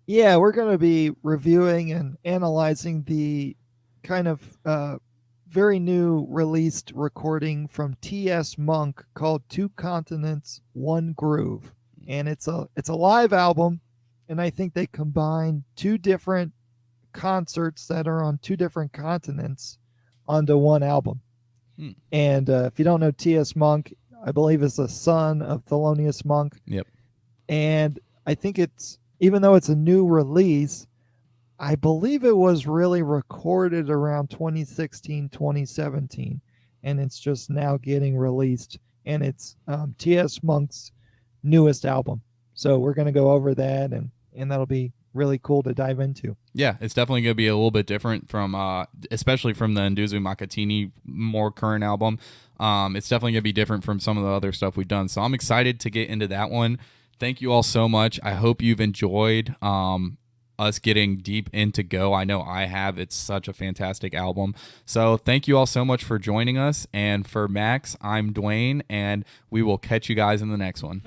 Yeah, we're going to be reviewing and analyzing the kind of very new released recording from T.S. Monk called Two Continents, One Groove. And it's a live album, and I think they combine two different concerts that are on two different continents onto one album. And if you don't know T.S. Monk, I believe is the son of Thelonious Monk.
Yep.
And I think even though it's a new release, I believe it was really recorded around 2016, 2017, and it's just now getting released. And it's T.S. Monk's newest album. So we're going to go over that, and that'll be really cool to dive into.
Yeah, it's definitely going to be a little bit different from, especially from the Nduzu Makatini more current album. It's definitely going to be different from some of the other stuff we've done. So I'm excited to get into that one. Thank you all so much. I hope you've enjoyed us getting deep into Go. I know I have. It's such a fantastic album. So thank you all so much for joining us. And for Max, I'm Dwayne, and we will catch you guys in the next one.